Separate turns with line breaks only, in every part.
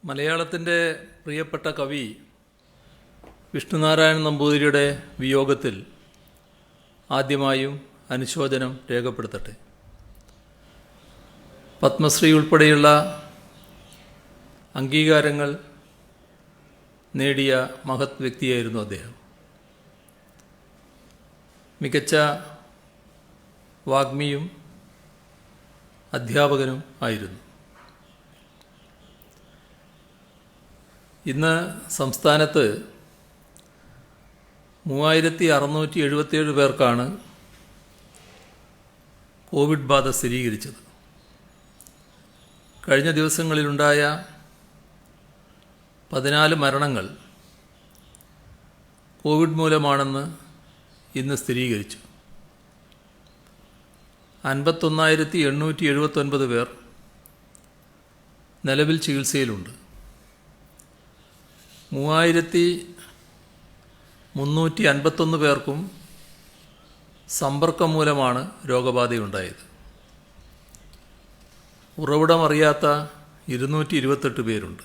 മലയാളത്തിൻ്റെ പ്രിയപ്പെട്ട കവി വിഷ്ണുനാരായണൻ നമ്പൂതിരിയുടെ വിയോഗത്തിൽ ആദ്യമായും അനുശോചനം രേഖപ്പെടുത്തട്ടെ. പത്മശ്രീ ഉൾപ്പെടെയുള്ള അംഗീകാരങ്ങൾ നേടിയ മഹത് വ്യക്തിയായിരുന്നു അദ്ദേഹം. മികച്ച വാഗ്മിയും അധ്യാപകനും ആയിരുന്നു. ഇന്ന് സംസ്ഥാനത്ത് 3677 പേർക്കാണ് കോവിഡ് ബാധ സ്ഥിരീകരിച്ചത്. കഴിഞ്ഞ ദിവസങ്ങളിലുണ്ടായ 14 മരണങ്ങൾ കോവിഡ് മൂലമാണെന്ന് ഇന്ന് സ്ഥിരീകരിച്ചു. 51,879 പേർ നിലവിൽ ചികിത്സയിലുണ്ട്. 3,351 പേർക്കും സമ്പർക്കം മൂലമാണ് രോഗബാധയുണ്ടായത്. ഉറവിടമറിയാത്ത 228 പേരുണ്ട്.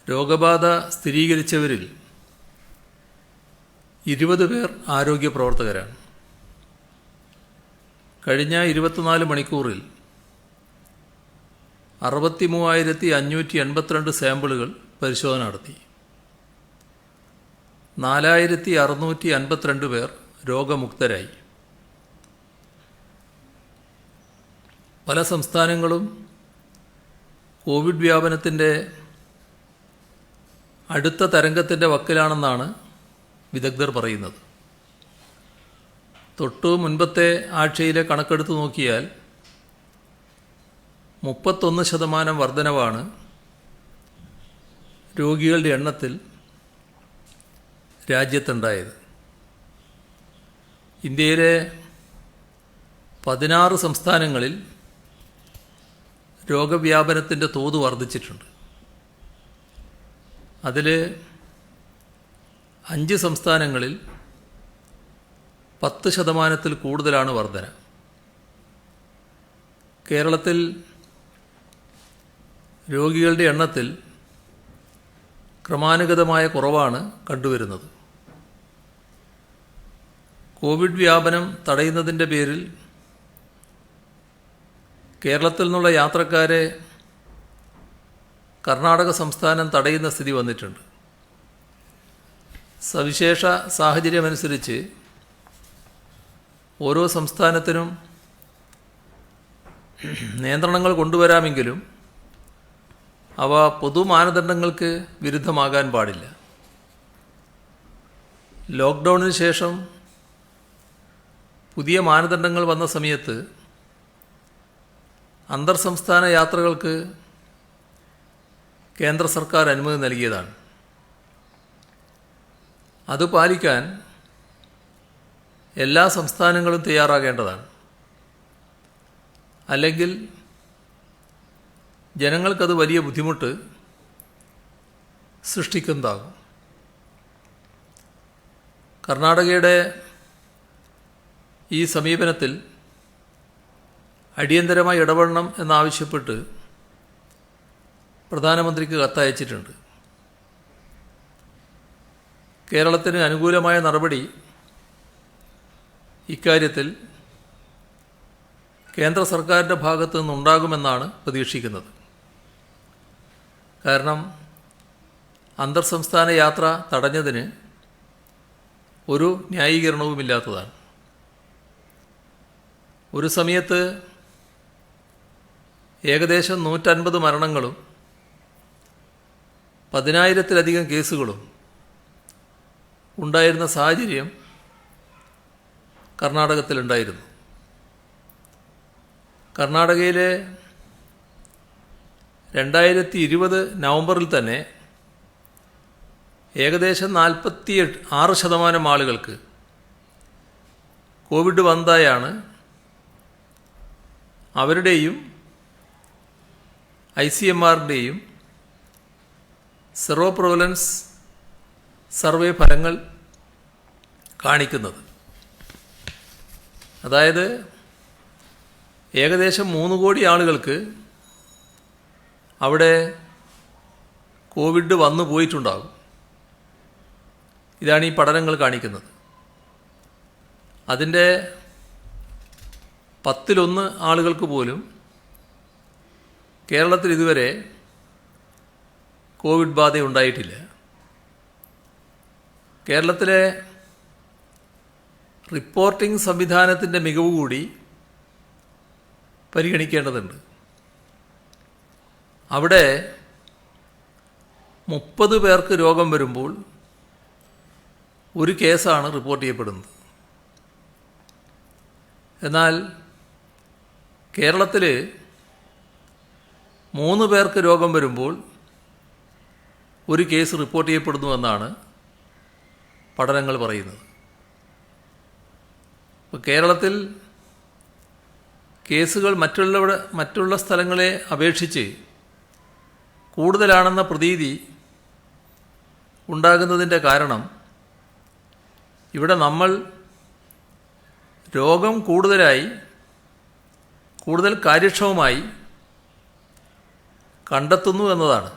രോഗബാധ സ്ഥിരീകരിച്ചവരിൽ 20 പേർ ആരോഗ്യ പ്രവർത്തകരാണ്. കഴിഞ്ഞ 24 മണിക്കൂറിൽ 63,582 സാമ്പിളുകൾ പരിശോധന നടത്തി. 4,652 പേർ രോഗമുക്തരായി. പല സംസ്ഥാനങ്ങളും കോവിഡ് വ്യാപനത്തിൻ്റെ അടുത്ത തരംഗത്തിൻ്റെ വക്കിലാണെന്നാണ് വിദഗ്ധർ പറയുന്നത്. തൊട്ടു മുൻപത്തെ ആഴ്ചയിലെ കണക്കെടുത്ത് നോക്കിയാൽ 31% വർധനവാണ് രോഗികളുടെ എണ്ണത്തിൽ രാജ്യത്തുണ്ടായത്. ഇന്ത്യയിലെ 16 സംസ്ഥാനങ്ങളിൽ രോഗവ്യാപനത്തിൻ്റെ തോത് വർദ്ധിച്ചിട്ടുണ്ട്. അതിൽ 5 സംസ്ഥാനങ്ങളിൽ 10% കൂടുതലാണ് വർധന. കേരളത്തിൽ രോഗികളുടെ എണ്ണത്തിൽ ക്രമാനുഗതമായ കുറവാണ് കണ്ടുവരുന്നത്. കോവിഡ് വ്യാപനം തടയുന്നതിൻ്റെ പേരിൽ കേരളത്തിൽ നിന്നുള്ള യാത്രക്കാരെ കർണാടക സംസ്ഥാനം തടയുന്ന സ്ഥിതി വന്നിട്ടുണ്ട്. സവിശേഷ സാഹചര്യമനുസരിച്ച് ഓരോ സംസ്ഥാനത്തിനും നിയന്ത്രണങ്ങൾ കൊണ്ടുവരാമെങ്കിലും അവ പൊതു മാനദണ്ഡങ്ങൾക്ക് വിരുദ്ധമാകാൻ പാടില്ല. ലോക്ക്ഡൗണിന് ശേഷം പുതിയ മാനദണ്ഡങ്ങൾ വന്ന സമയത്ത് അന്തർ സംസ്ഥാന യാത്രകൾക്ക് കേന്ദ്ര സർക്കാർ അനുമതി നൽകിയതാണ്. അത് പാലിക്കാൻ എല്ലാ സംസ്ഥാനങ്ങളും തയ്യാറാകേണ്ടതാണ്. അല്ലെങ്കിൽ ജനങ്ങൾക്കത് വലിയ ബുദ്ധിമുട്ട് സൃഷ്ടിക്കുന്നതാകും. കർണാടകയുടെ ഈ സമീപനത്തിൽ അടിയന്തരമായി ഇടപെടണം എന്നാവശ്യപ്പെട്ട് പ്രധാനമന്ത്രിക്ക് കത്തയച്ചിട്ടുണ്ട്. കേരളത്തിന് അനുകൂലമായ നടപടി ഇക്കാര്യത്തിൽ കേന്ദ്ര സർക്കാരിൻ്റെ ഭാഗത്തു നിന്നുണ്ടാകുമെന്നാണ് പ്രതീക്ഷിക്കുന്നത്. കാരണം അന്തർ സംസ്ഥാന യാത്ര തടഞ്ഞതിന് ഒരു ന്യായീകരണവുമില്ലാത്തതാണ്. ഒരു സമയത്ത് ഏകദേശം 150 മരണങ്ങളും 10,000-ലധികം കേസുകളും ഉണ്ടായിരുന്ന സാഹചര്യം കർണാടകത്തിലുണ്ടായിരുന്നു. കർണാടകയിലെ 2020 നവംബറിൽ തന്നെ ഏകദേശം 46% ആളുകൾക്ക് കോവിഡ് വന്നതായാണ് അവരുടെയും ICMRൻ്റെയും സെറോ പ്രിവലൻസ് സർവേ ഫലങ്ങൾ കാണിക്കുന്നത്. അതായത് ഏകദേശം 3 കോടി ആളുകൾക്ക് അവിടെ കോവിഡ് വന്നു പോയിട്ടുണ്ടാകും. ഇതാണ് ഈ പഠനങ്ങൾ കാണിക്കുന്നത്. അതിൻ്റെ 1/10 ആളുകൾക്ക് പോലും കേരളത്തിൽ ഇതുവരെ കോവിഡ് ബാധ ഉണ്ടായിട്ടില്ല. കേരളത്തിലെ റിപ്പോർട്ടിംഗ് സംവിധാനത്തിൻ്റെ മികവ് കൂടി പരിഗണിക്കേണ്ടതുണ്ട്. അവിടെ 30 പേർക്ക് രോഗം വരുമ്പോൾ ഒരു കേസാണ് റിപ്പോർട്ട് ചെയ്യപ്പെടുന്നത്. എന്നാൽ കേരളത്തിൽ 3 പേർക്ക് രോഗം വരുമ്പോൾ ഒരു കേസ് റിപ്പോർട്ട് ചെയ്യപ്പെടുന്നുവെന്നാണ് പഠനങ്ങൾ പറയുന്നത്. ഇപ്പോൾ കേരളത്തിൽ കേസുകൾ മറ്റുള്ള സ്ഥലങ്ങളെ അപേക്ഷിച്ച് കൂടുതലാണെന്ന പ്രതീതി ഉണ്ടാകുന്നതിൻ്റെ കാരണം ഇവിടെ നമ്മൾ രോഗം കൂടുതൽ കാര്യക്ഷമമായി കണ്ടെത്തുന്നു എന്നതാണ്.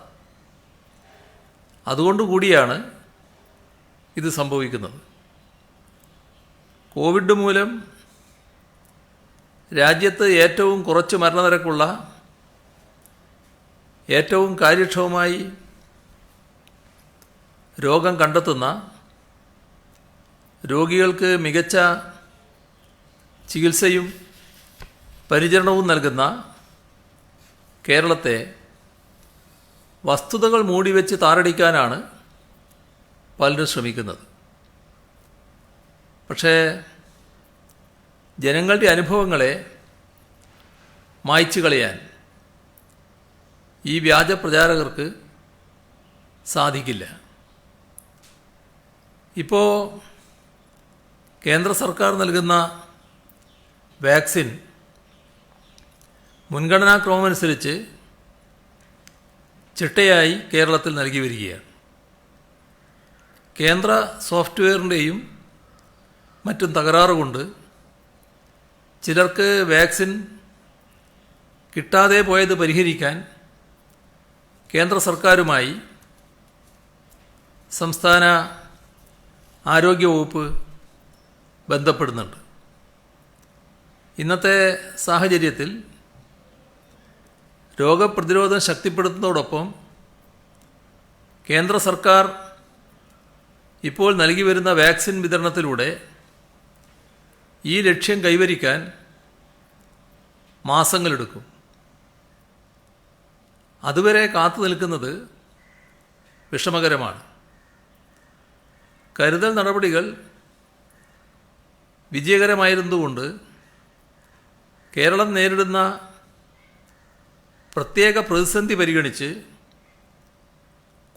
അതുകൊണ്ടുകൂടിയാണ് ഇത് സംഭവിക്കുന്നത്. കോവിഡ് മൂലം രാജ്യത്ത് ഏറ്റവും കുറച്ച് മരണനിരക്കുള്ള, ഏറ്റവും കാര്യക്ഷമമായി രോഗം കണ്ടെത്തുന്ന, രോഗികൾക്ക് മികച്ച ചികിത്സയും പരിചരണവും നൽകുന്ന കേരളത്തെ വസ്തുതകൾ മൂടിവെച്ച് താറടിക്കാനാണ് പലരും ശ്രമിക്കുന്നത്. പക്ഷേ ജനങ്ങളുടെ അനുഭവങ്ങളെ മായ്ച്ചു കളയാൻ ഈ വ്യാജ പ്രചാരകർക്ക് സാധിക്കില്ല. ഇപ്പോൾ കേന്ദ്ര സർക്കാർ നൽകുന്ന വാക്സിൻ മുൻഗണനാക്രമമനുസരിച്ച് ചിട്ടയായി കേരളത്തിൽ നൽകി വരികയാണ്. കേന്ദ്ര സോഫ്റ്റ്വെയറിൻ്റെയും മറ്റും തകരാറുകൊണ്ട് ചിലർക്ക് വാക്സിൻ കിട്ടാതെ പോയത് പരിഹരിക്കാൻ കേന്ദ്ര സർക്കാരുമായി സംസ്ഥാന ആരോഗ്യവകുപ്പ് ബന്ധപ്പെടുന്നുണ്ട്. ഇന്നത്തെ സാഹചര്യത്തിൽ രോഗപ്രതിരോധം ശക്തിപ്പെടുത്തുന്നതോടൊപ്പം കേന്ദ്ര സർക്കാർ ഇപ്പോൾ നൽകി വരുന്ന വാക്സിൻ വിതരണത്തിലൂടെ ഈ ലക്ഷ്യം കൈവരിക്കാൻ മാസങ്ങളെടുക്കും. അതുവരെ കാത്തു നിൽക്കുന്നത് വിഷമകരമാണ്. കരുതൽ നടപടികൾ വിജയകരമായിരുന്നതുകൊണ്ട് കേരളം നേരിടുന്ന പ്രത്യേക പ്രതിസന്ധി പരിഗണിച്ച്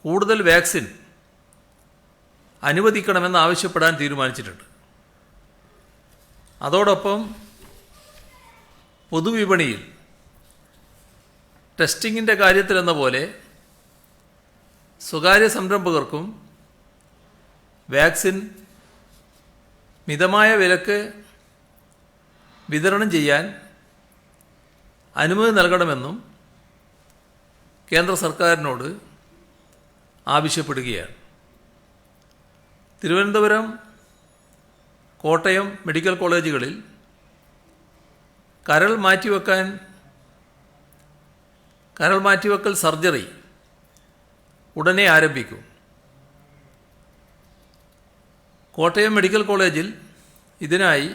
കൂടുതൽ വാക്സിൻ അനുവദിക്കണമെന്ന് ആവശ്യപ്പെടാൻ തീരുമാനിച്ചിട്ടുണ്ട്. അതോടൊപ്പം പൊതുവിപണിയിൽ ടെസ്റ്റിങ്ങിൻ്റെ കാര്യത്തിലെന്ന പോലെ സ്വകാര്യ സംരംഭകർക്കും വാക്സിൻ മിതമായ വിലക്ക് വിതരണം ചെയ്യാൻ അനുമതി നൽകണമെന്നും കേന്ദ്ര സർക്കാരിനോട് ആവശ്യപ്പെടുകയാണ്. തിരുവനന്തപുരം, കോട്ടയം മെഡിക്കൽ കോളേജുകളിൽ കരൾ മാറ്റിവെക്കൽ സർജറി ഉടനെ ആരംഭിക്കും. കോട്ടയം മെഡിക്കൽ കോളേജിൽ ഇതിനായി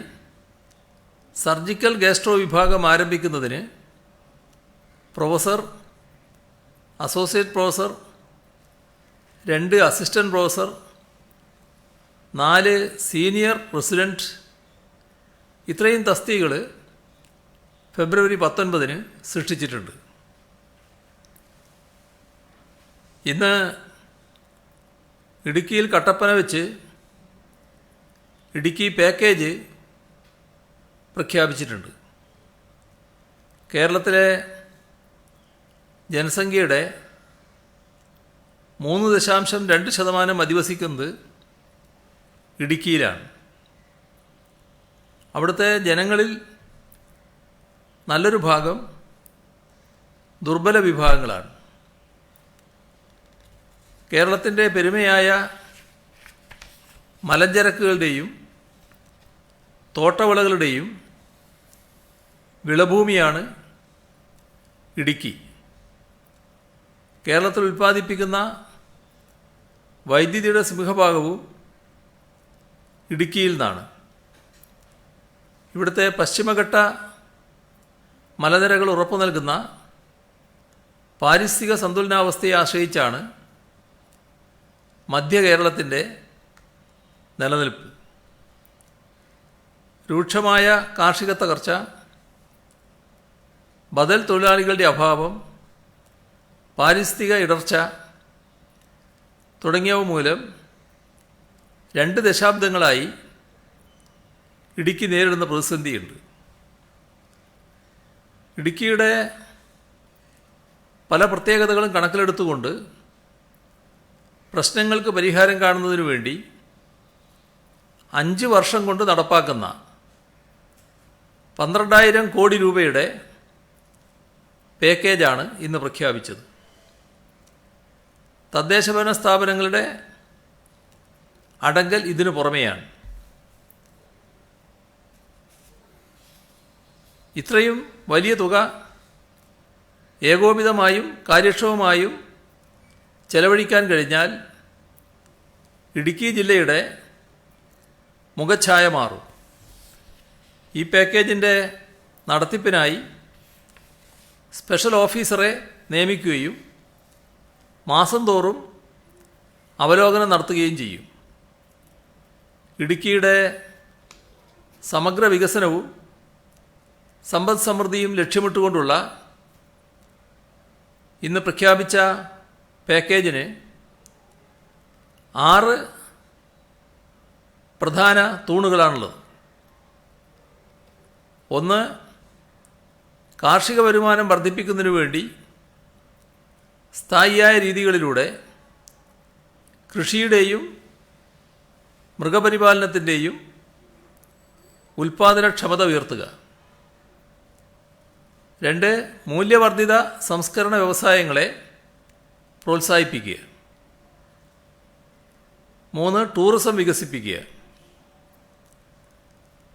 സർജിക്കൽ ഗാസ്ട്രോ വിഭാഗം ആരംഭിക്കുന്നതിന് professor, associate professor, 2 assistant professor, 4 senior resident, ഇത്രയും തസ്തികകൾ ഫെബ്രുവരി 19 സൃഷ്ടിച്ചിട്ടുണ്ട്. ഇന്ന് ഇടുക്കിയിൽ കട്ടപ്പന വെച്ച് ഇടുക്കി പാക്കേജ് പ്രഖ്യാപിച്ചിട്ടുണ്ട്. കേരളത്തിലെ ജനസംഖ്യയുടെ 3.2% അധിവസിക്കുന്നത് ഇടുക്കിയിലാണ്. അവിടുത്തെ ജനങ്ങളിൽ നല്ലൊരു ഭാഗം ദുർബല വിഭാഗങ്ങളാണ്. കേരളത്തിൻ്റെ പെരുമയായ മലഞ്ചരക്കുകളുടെയും തോട്ടവിളകളുടെയും വിളഭൂമിയാണ് ഇടുക്കി. കേരളത്തിൽ ഉൽപ്പാദിപ്പിക്കുന്ന വൈദ്യുതിയുടെ സിംഹഭാഗവും ഇടുക്കിയിൽ നിന്നാണ്. ഇവിടുത്തെ പശ്ചിമഘട്ട മലനിരകൾ ഉറപ്പു നൽകുന്ന പാരിസ്ഥിതിക സന്തുലനാവസ്ഥയെ ആശ്രയിച്ചാണ് മധ്യ കേരളത്തിൻ്റെ നിലനിൽപ്പ്. രൂക്ഷമായ കാർഷിക തകർച്ച, ബദൽ തൊഴിലാളികളുടെ അഭാവം, പാരിസ്ഥിതിക ഇടർച്ച തുടങ്ങിയവ മൂലം 2 ദശാബ്ദങ്ങളായി ഇടുക്കി നേരിടുന്ന പ്രതിസന്ധിയുണ്ട്. ഇടുക്കിയുടെ പല പ്രത്യേകതകളും കണക്കിലെടുത്തുകൊണ്ട് പ്രശ്നങ്ങൾക്ക് പരിഹാരം കാണുന്നതിനു വേണ്ടി 5 വർഷം കൊണ്ട് നടപ്പാക്കുന്ന 12,000 കോടി രൂപയുടെ പാക്കേജാണ് ഇന്ന് പ്രഖ്യാപിച്ചത്. തദ്ദേശഭരണ സ്ഥാപനങ്ങളുടെ അടങ്കൽ ഇതിനു പുറമെയാണ്. ഇത്രയും വലിയ തുക ഏകോപിതമായും കാര്യക്ഷമമായും ചെലവഴിക്കാൻ കഴിഞ്ഞാൽ ഇടുക്കി ജില്ലയുടെ മുഖച്ഛായ മാറും. ഈ പാക്കേജിൻ്റെ നടത്തിപ്പിനായി സ്പെഷ്യൽ ഓഫീസറെ നിയമിക്കുകയും മാസം തോറും അവലോകനം നടത്തുകയും ചെയ്യും. ഇടുക്കിയുടെ സമഗ്ര വികസനവും സമ്പദ് സമൃദ്ധിയും ലക്ഷ്യമിട്ടുകൊണ്ടുള്ള ഇന്ന് പ്രഖ്യാപിച്ച പാക്കേജിന് 6 പ്രധാന തൂണുകളാണുള്ളത്. ഒന്ന്, കാർഷിക വരുമാനം വർദ്ധിപ്പിക്കുന്നതിനു വേണ്ടി സ്ഥായിയായ രീതികളിലൂടെ കൃഷിയുടെയും മൃഗപരിപാലനത്തിൻ്റെയും ഉൽപ്പാദനക്ഷമത ഉയർത്തുക. 2, മൂല്യവർദ്ധിത സംസ്കരണ വ്യവസായങ്ങളെ പ്രോത്സാഹിപ്പിക്കുക. 3, ടൂറിസം വികസിപ്പിക്കുക.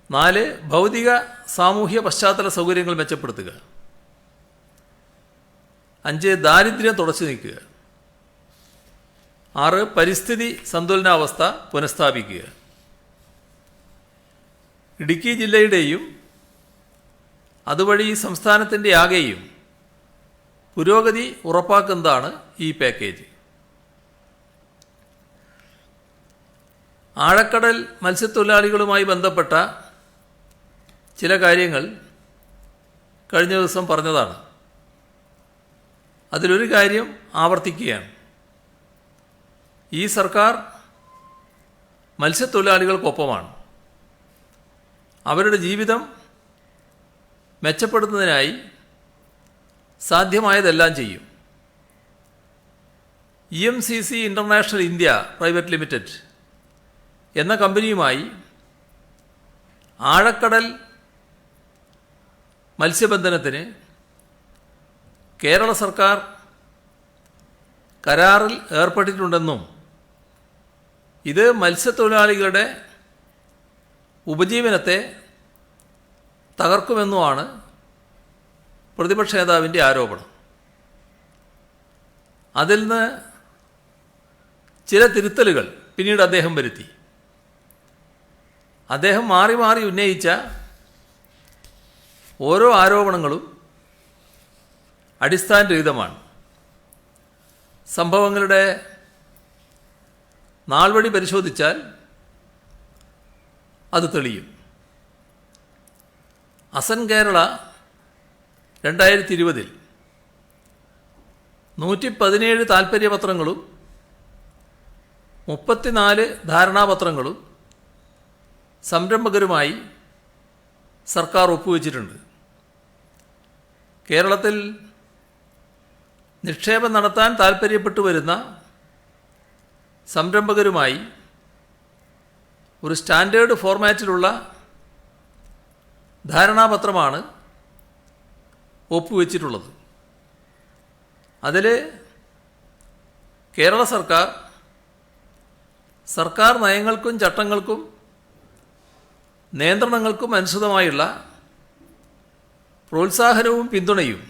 4, ഭൗതിക സാമൂഹ്യ പശ്ചാത്തല സൗകര്യങ്ങൾ മെച്ചപ്പെടുത്തുക. 5, ദാരിദ്ര്യം തുടച്ചു നീക്കുക. 6, പരിസ്ഥിതി സന്തുലനാവസ്ഥ പുനഃസ്ഥാപിക്കുക. ഇടുക്കി ജില്ലയുടെയും അതുവഴി സംസ്ഥാനത്തിൻ്റെ ആകെയും പുരോഗതി ഉറപ്പാക്കുന്നതാണ് ഈ പാക്കേജ്. ആഴക്കടൽ മത്സ്യത്തൊഴിലാളികളുമായി ബന്ധപ്പെട്ട ചില കാര്യങ്ങൾ കഴിഞ്ഞ ദിവസം പറഞ്ഞതാണ്. അതിലൊരു കാര്യം ആവർത്തിക്കുകയാണ്. ഈ സർക്കാർ മത്സ്യത്തൊഴിലാളികൾക്കൊപ്പമാണ്. അവരുടെ ജീവിതം മെച്ചപ്പെടുത്തുന്നതിനായി സാധ്യമായതെല്ലാം ചെയ്യും. EMCC international India private limited എന്ന കമ്പനിയുമായി ആഴക്കടൽ മത്സ്യബന്ധനത്തിന് കേരള സർക്കാർ കരാറിൽ ഏർപ്പെട്ടിട്ടുണ്ടെന്നും ഇത് മത്സ്യത്തൊഴിലാളികളുടെ ഉപജീവനത്തെ തകർക്കുമെന്നുമാണ് പ്രതിപക്ഷ നേതാവിൻ്റെ ആരോപണം. അതിൽ നിന്ന് ചില തിരുത്തലുകൾ പിന്നീട് അദ്ദേഹം വരുത്തി. അദ്ദേഹം മാറി മാറി ഉന്നയിച്ച ഓരോ ആരോപണങ്ങളും അടിസ്ഥാനരഹിതമാണ്. സംഭവങ്ങളുടെ നാൾവഴി പരിശോധിച്ചാൽ അത് തെളിയും. അസൻ കേരള 2020 117 താൽപ്പര്യപത്രങ്ങളും 34 ധാരണാപത്രങ്ങളും സംരംഭകരുമായി സർക്കാർ ഒപ്പുവെച്ചിട്ടുണ്ട്. കേരളത്തിൽ നിക്ഷേപം നടത്താൻ താൽപ്പര്യപ്പെട്ടു വരുന്ന സംരംഭകരുമായി ഒരു സ്റ്റാൻഡേർഡ് ഫോർമാറ്റിലുള്ള ധാരണാപത്രമാണ് ഒപ്പുവെച്ചിട്ടുള്ളത്. അതിൽ കേരള സർക്കാർ നയങ്ങൾക്കും ചട്ടങ്ങൾക്കും നിയന്ത്രണങ്ങൾക്കും അനുസൃതമായുള്ള പ്രോത്സാഹനവും പിന്തുണയും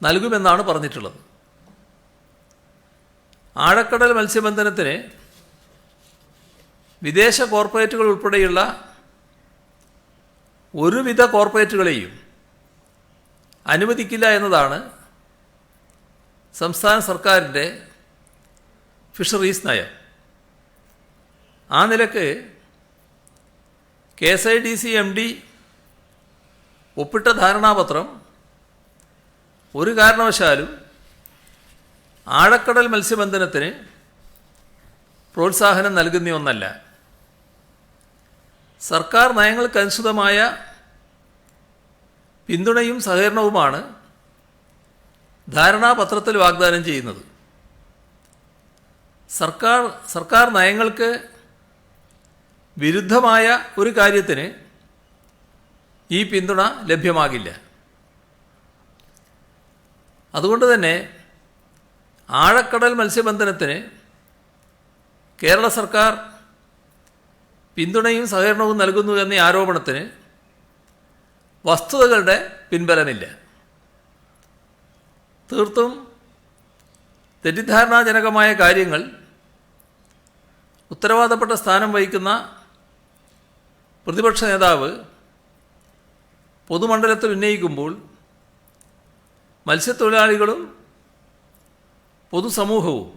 നൽകുമെന്നാണ് പറഞ്ഞിട്ടുള്ളത്. ആഴക്കടൽ മത്സ്യബന്ധനത്തിന് വിദേശ കോർപ്പറേറ്റുകൾ ഉൾപ്പെടെയുള്ള ഒരുവിധ കോർപ്പറേറ്റുകളെയും അനുവദിക്കില്ല എന്നതാണ് സംസ്ഥാന സർക്കാരിൻ്റെ ഫിഷറീസ് നയം. ആ നിലക്ക് KSIDC MD ഒപ്പിട്ട ധാരണാപത്രം ഒരു കാരണവശാലും ആഴക്കടൽ മത്സ്യബന്ധനത്തിന് പ്രോത്സാഹനം നൽകുന്ന ഒന്നല്ല. സർക്കാർ നയങ്ങൾക്കനുസൃതമായ പിന്തുണയും സഹകരണവുമാണ് ധാരണാപത്രത്തിൽ വാഗ്ദാനം ചെയ്യുന്നത്. സർക്കാർ നയങ്ങൾക്ക് വിരുദ്ധമായ ഒരു കാര്യത്തിന് ഈ പിന്തുണ ലഭ്യമാകില്ല. അതുകൊണ്ട് തന്നെ ആഴക്കടൽ മത്സ്യബന്ധനത്തിന് കേരള സർക്കാർ പിന്തുണയും സഹകരണവും നൽകുന്നു എന്ന ആരോപണത്തിന് വസ്തുതകളുടെ പിൻബലമില്ല. തീർത്തും തെറ്റിദ്ധാരണാജനകമായ കാര്യങ്ങൾ ഉത്തരവാദപ്പെട്ട സ്ഥാനം വഹിക്കുന്ന പ്രതിപക്ഷ നേതാവ് പൊതുമണ്ഡലത്തിൽ ഉന്നയിക്കുമ്പോൾ മത്സ്യത്തൊഴിലാളികളും പൊതുസമൂഹവും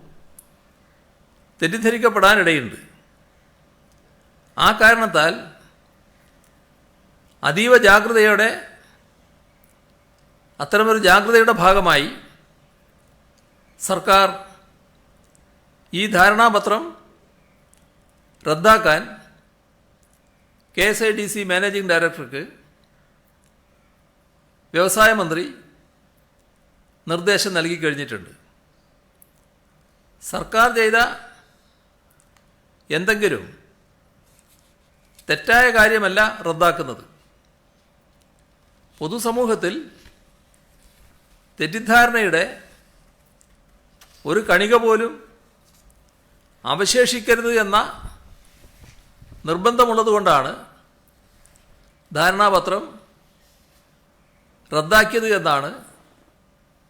തെറ്റിദ്ധരിക്കപ്പെടാനിടയുണ്ട്. ആ കാരണത്താൽ അതീവ ജാഗ്രതയോടെ അത്തരമൊരു ജാഗ്രതയുടെ ഭാഗമായി സർക്കാർ ഈ ധാരണാപത്രം റദ്ദാക്കാൻ KSIDC മാനേജിംഗ് ഡയറക്ടർക്ക് വ്യവസായ മന്ത്രി നിർദ്ദേശം നൽകി കഴിഞ്ഞിട്ടുണ്ട്. സർക്കാർ ചെയ്ത എന്തെങ്കിലും തെറ്റായ കാര്യമല്ല റദ്ദാക്കുന്നത്. പൊതുസമൂഹത്തിൽ തെറ്റിദ്ധാരണയുടെ ഒരു കണിക പോലും അവശേഷിക്കരുത് എന്ന നിർബന്ധമുള്ളതുകൊണ്ടാണ് ധാരണാപത്രം റദ്ദാക്കിയത് എന്നാണ്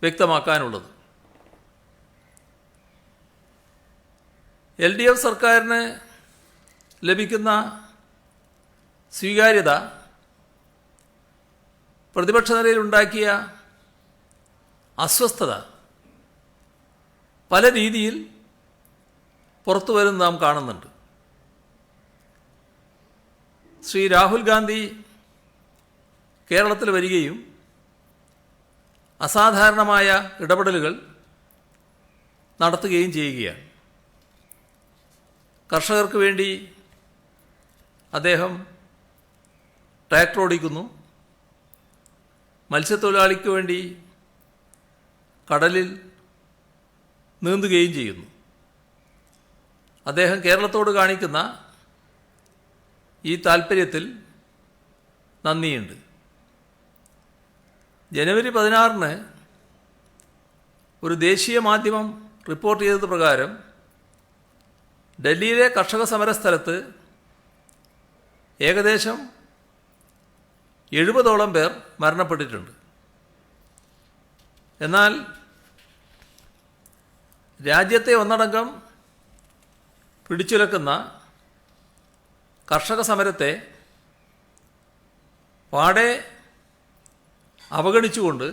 വ്യക്തമാക്കാനുള്ളത്. LDF സർക്കാരിന് ലഭിക്കുന്ന സ്വീകാര്യത പ്രതിപക്ഷ നിലയിലുണ്ടാക്കിയ അസ്വസ്ഥത പല രീതിയിൽ പുറത്തു വരുന്ന നാം കാണുന്നുണ്ട്. ശ്രീ രാഹുൽ ഗാന്ധി കേരളത്തിൽ വരികയും അസാധാരണമായ ഇടപെടലുകൾ നടത്തുകയും ചെയ്യുകയാണ്. കർഷകർക്ക് വേണ്ടി അദ്ദേഹം ട്രാക്ടർ ഓടിക്കുന്നു. മത്സ്യത്തൊഴിലാളിക്ക് വേണ്ടി കടലിൽ നീന്തുകയും ചെയ്യുന്നു. അദ്ദേഹം കേരളത്തോട് കാണിക്കുന്ന ഈ താൽപ്പര്യത്തിൽ നന്ദിയുണ്ട്. ജനുവരി 16 ഒരു ദേശീയ മാധ്യമം റിപ്പോർട്ട് ചെയ്തത് പ്രകാരം ഡൽഹിയിലെ കർഷക സമരസ്ഥലത്ത് ഏകദേശം 70ഓളം പേർ മരണപ്പെട്ടിട്ടുണ്ട്. എന്നാൽ രാജ്യത്തെ ഒന്നടങ്കം പിടിച്ചുലക്കുന്ന കർഷക സമരത്തെ പാടെ അവഗണിച്ചുകൊണ്ട്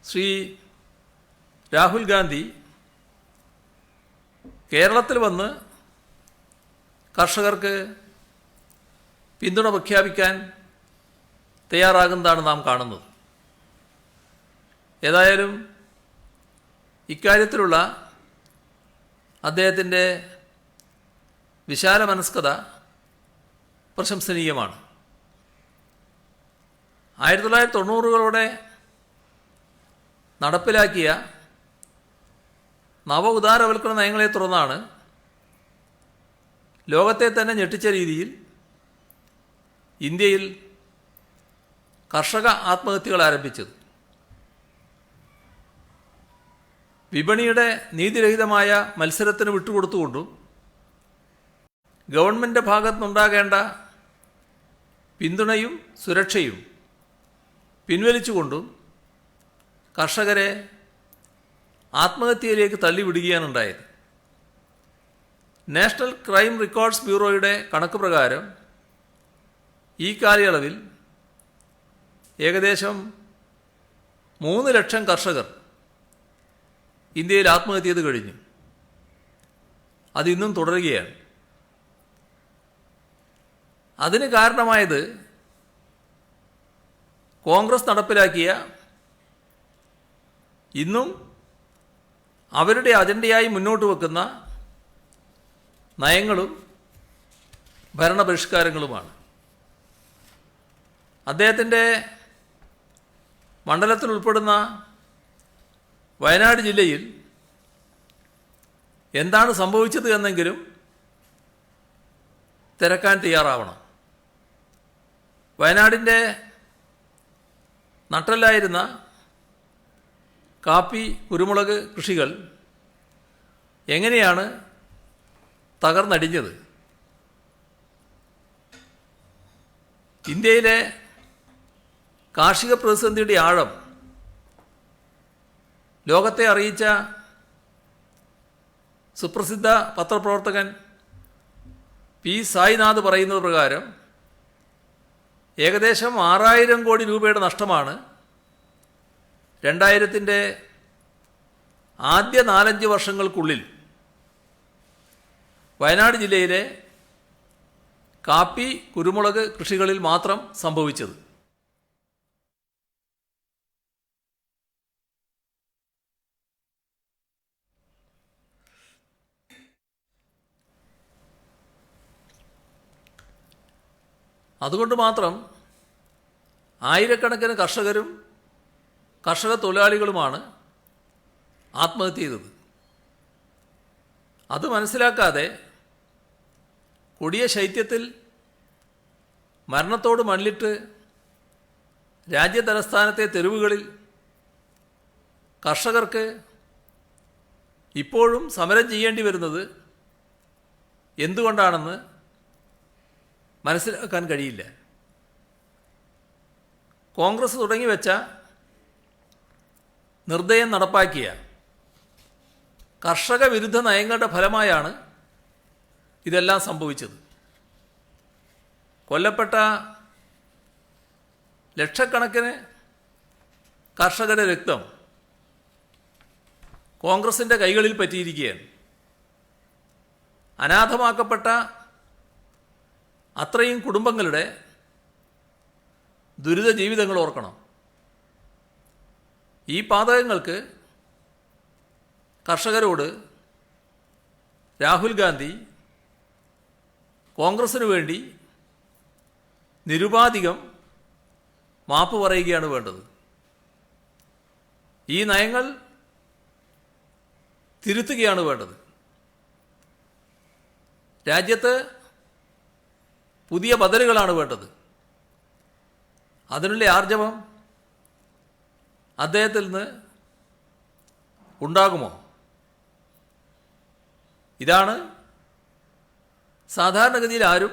ശ്രീ രാഹുൽ ഗാന്ധി കേരളത്തിൽ വന്ന് കർഷകർക്ക് പിന്തുണ പ്രഖ്യാപിക്കാൻ തയ്യാറാകുന്നതാണ് നാം കാണുന്നത്. ഏതായാലും ഇക്കാര്യത്തിലുള്ള അദ്ദേഹത്തിൻ്റെ വിശാല മനസ്കത പ്രശംസനീയമാണ്. 1990കളോടെ നടപ്പിലാക്കിയ നവ ഉദാരവൽക്കരണ നയങ്ങളെ തുടർന്നാണ് ലോകത്തെ തന്നെ ഞെട്ടിച്ച രീതിയിൽ ഇന്ത്യയിൽ കർഷക ആത്മഹത്യകൾ ആരംഭിച്ചത്. വിപണിയുടെ നീതിരഹിതമായ മത്സരത്തിന് വിട്ടുകൊടുത്തുകൊണ്ടും ഗവൺമെൻറ് ഭാഗത്തുനിന്നുണ്ടാകേണ്ട പിന്തുണയും സുരക്ഷയും പിൻവലിച്ചുകൊണ്ടും കർഷകരെ ആത്മഹത്യയിലേക്ക് തള്ളിവിടുകയാണ് ഉണ്ടായത്. നാഷണൽ ക്രൈം റെക്കോർഡ്സ് ബ്യൂറോയുടെ കണക്ക് പ്രകാരം ഈ കാലയളവിൽ ഏകദേശം 3 ലക്ഷം കർഷകർ ഇന്ത്യയിൽ ആത്മഹത്യ ചെയ്ത് കഴിഞ്ഞു. അതിന്നും തുടരുകയാണ്. അതിന് കാരണമായത് കോൺഗ്രസ് നടപ്പിലാക്കിയ ഇന്നും അവരുടെ അജണ്ടയായി മുന്നോട്ട് വെക്കുന്ന നയങ്ങളും ഭരണപരിഷ്കാരങ്ങളുമാണ്. അദ്ദേഹത്തിൻ്റെ മണ്ഡലത്തിൽ ഉൾപ്പെടുന്ന വയനാട് ജില്ലയിൽ എന്താണ് സംഭവിച്ചത് എന്നെങ്കിലും തിരക്കാൻ തയ്യാറാവണം. വയനാടിൻ്റെ നട്ടലായിരുന്ന കാപ്പി, കുരുമുളക് കൃഷികൾ എങ്ങനെയാണ് തകർന്നടിഞ്ഞത്? ഇന്ത്യയിലെ കാർഷിക പ്രതിസന്ധിയുടെ ആഴം ലോകത്തെ അറിയിച്ച സുപ്രസിദ്ധ പത്രപ്രവർത്തകൻ പി സായിനാഥ് പറയുന്നത് പ്രകാരം ഏകദേശം 6000 കോടി രൂപയുടെ നഷ്ടമാണ് 2000-ൻ്റെ ആദ്യ 4-5 വർഷങ്ങൾക്കുള്ളിൽ വയനാട് ജില്ലയിലെ കാപ്പി, കുരുമുളക് കൃഷികളിൽ മാത്രം സംഭവിച്ചത്. അതുകൊണ്ട് മാത്രം ആയിരക്കണക്കിന് കർഷകരും കർഷക തൊഴിലാളികളുമാണ് ആത്മഹത്യ ചെയ്തത്. അത് മനസ്സിലാക്കാതെ കൊടിയ ശൈത്യത്തിൽ മരണത്തോട് മല്ലിട്ട് രാജ്യതലസ്ഥാനത്തെ തെരുവുകളിൽ കർഷകർക്ക് ഇപ്പോഴും സമരം ചെയ്യേണ്ടി വരുന്നത് എന്തുകൊണ്ടാണെന്ന് മനസ്സിലാക്കാൻ കഴിയില്ല. കോൺഗ്രസ് തുടങ്ങിവെച്ച നിർദ്ദയം നടപ്പാക്കിയ കർഷക വിരുദ്ധ നയങ്ങളുടെ ഫലമായാണ് ഇതെല്ലാം സംഭവിച്ചത്. കൊല്ലപ്പെട്ട ലക്ഷക്കണക്കിന് കർഷകരുടെ രക്തം കോൺഗ്രസിൻ്റെ കൈകളിൽ പറ്റിയിരിക്കുകയാണ്. അനാഥമാക്കപ്പെട്ട അത്രയും കുടുംബങ്ങളുടെ ദുരിത ജീവിതങ്ങൾ ഓർക്കണം. ഈ പാതകങ്ങൾക്ക് കർഷകരോട് രാഹുൽ ഗാന്ധി കോൺഗ്രസിനു വേണ്ടി നിരുപാധികം മാപ്പ് പറയുകയാണ് വേണ്ടത്. ഈ നയങ്ങൾ തിരുത്തുകയാണ് വേണ്ടത്. രാജ്യത്ത് പുതിയ ബദലുകളാണ് വേണ്ടത്. അതിനുള്ള ആർജവം അദ്ദേഹത്തിൽ നിന്ന് ഉണ്ടാകുമോ? ഇതാണ് സാധാരണഗതിയിൽ ആരും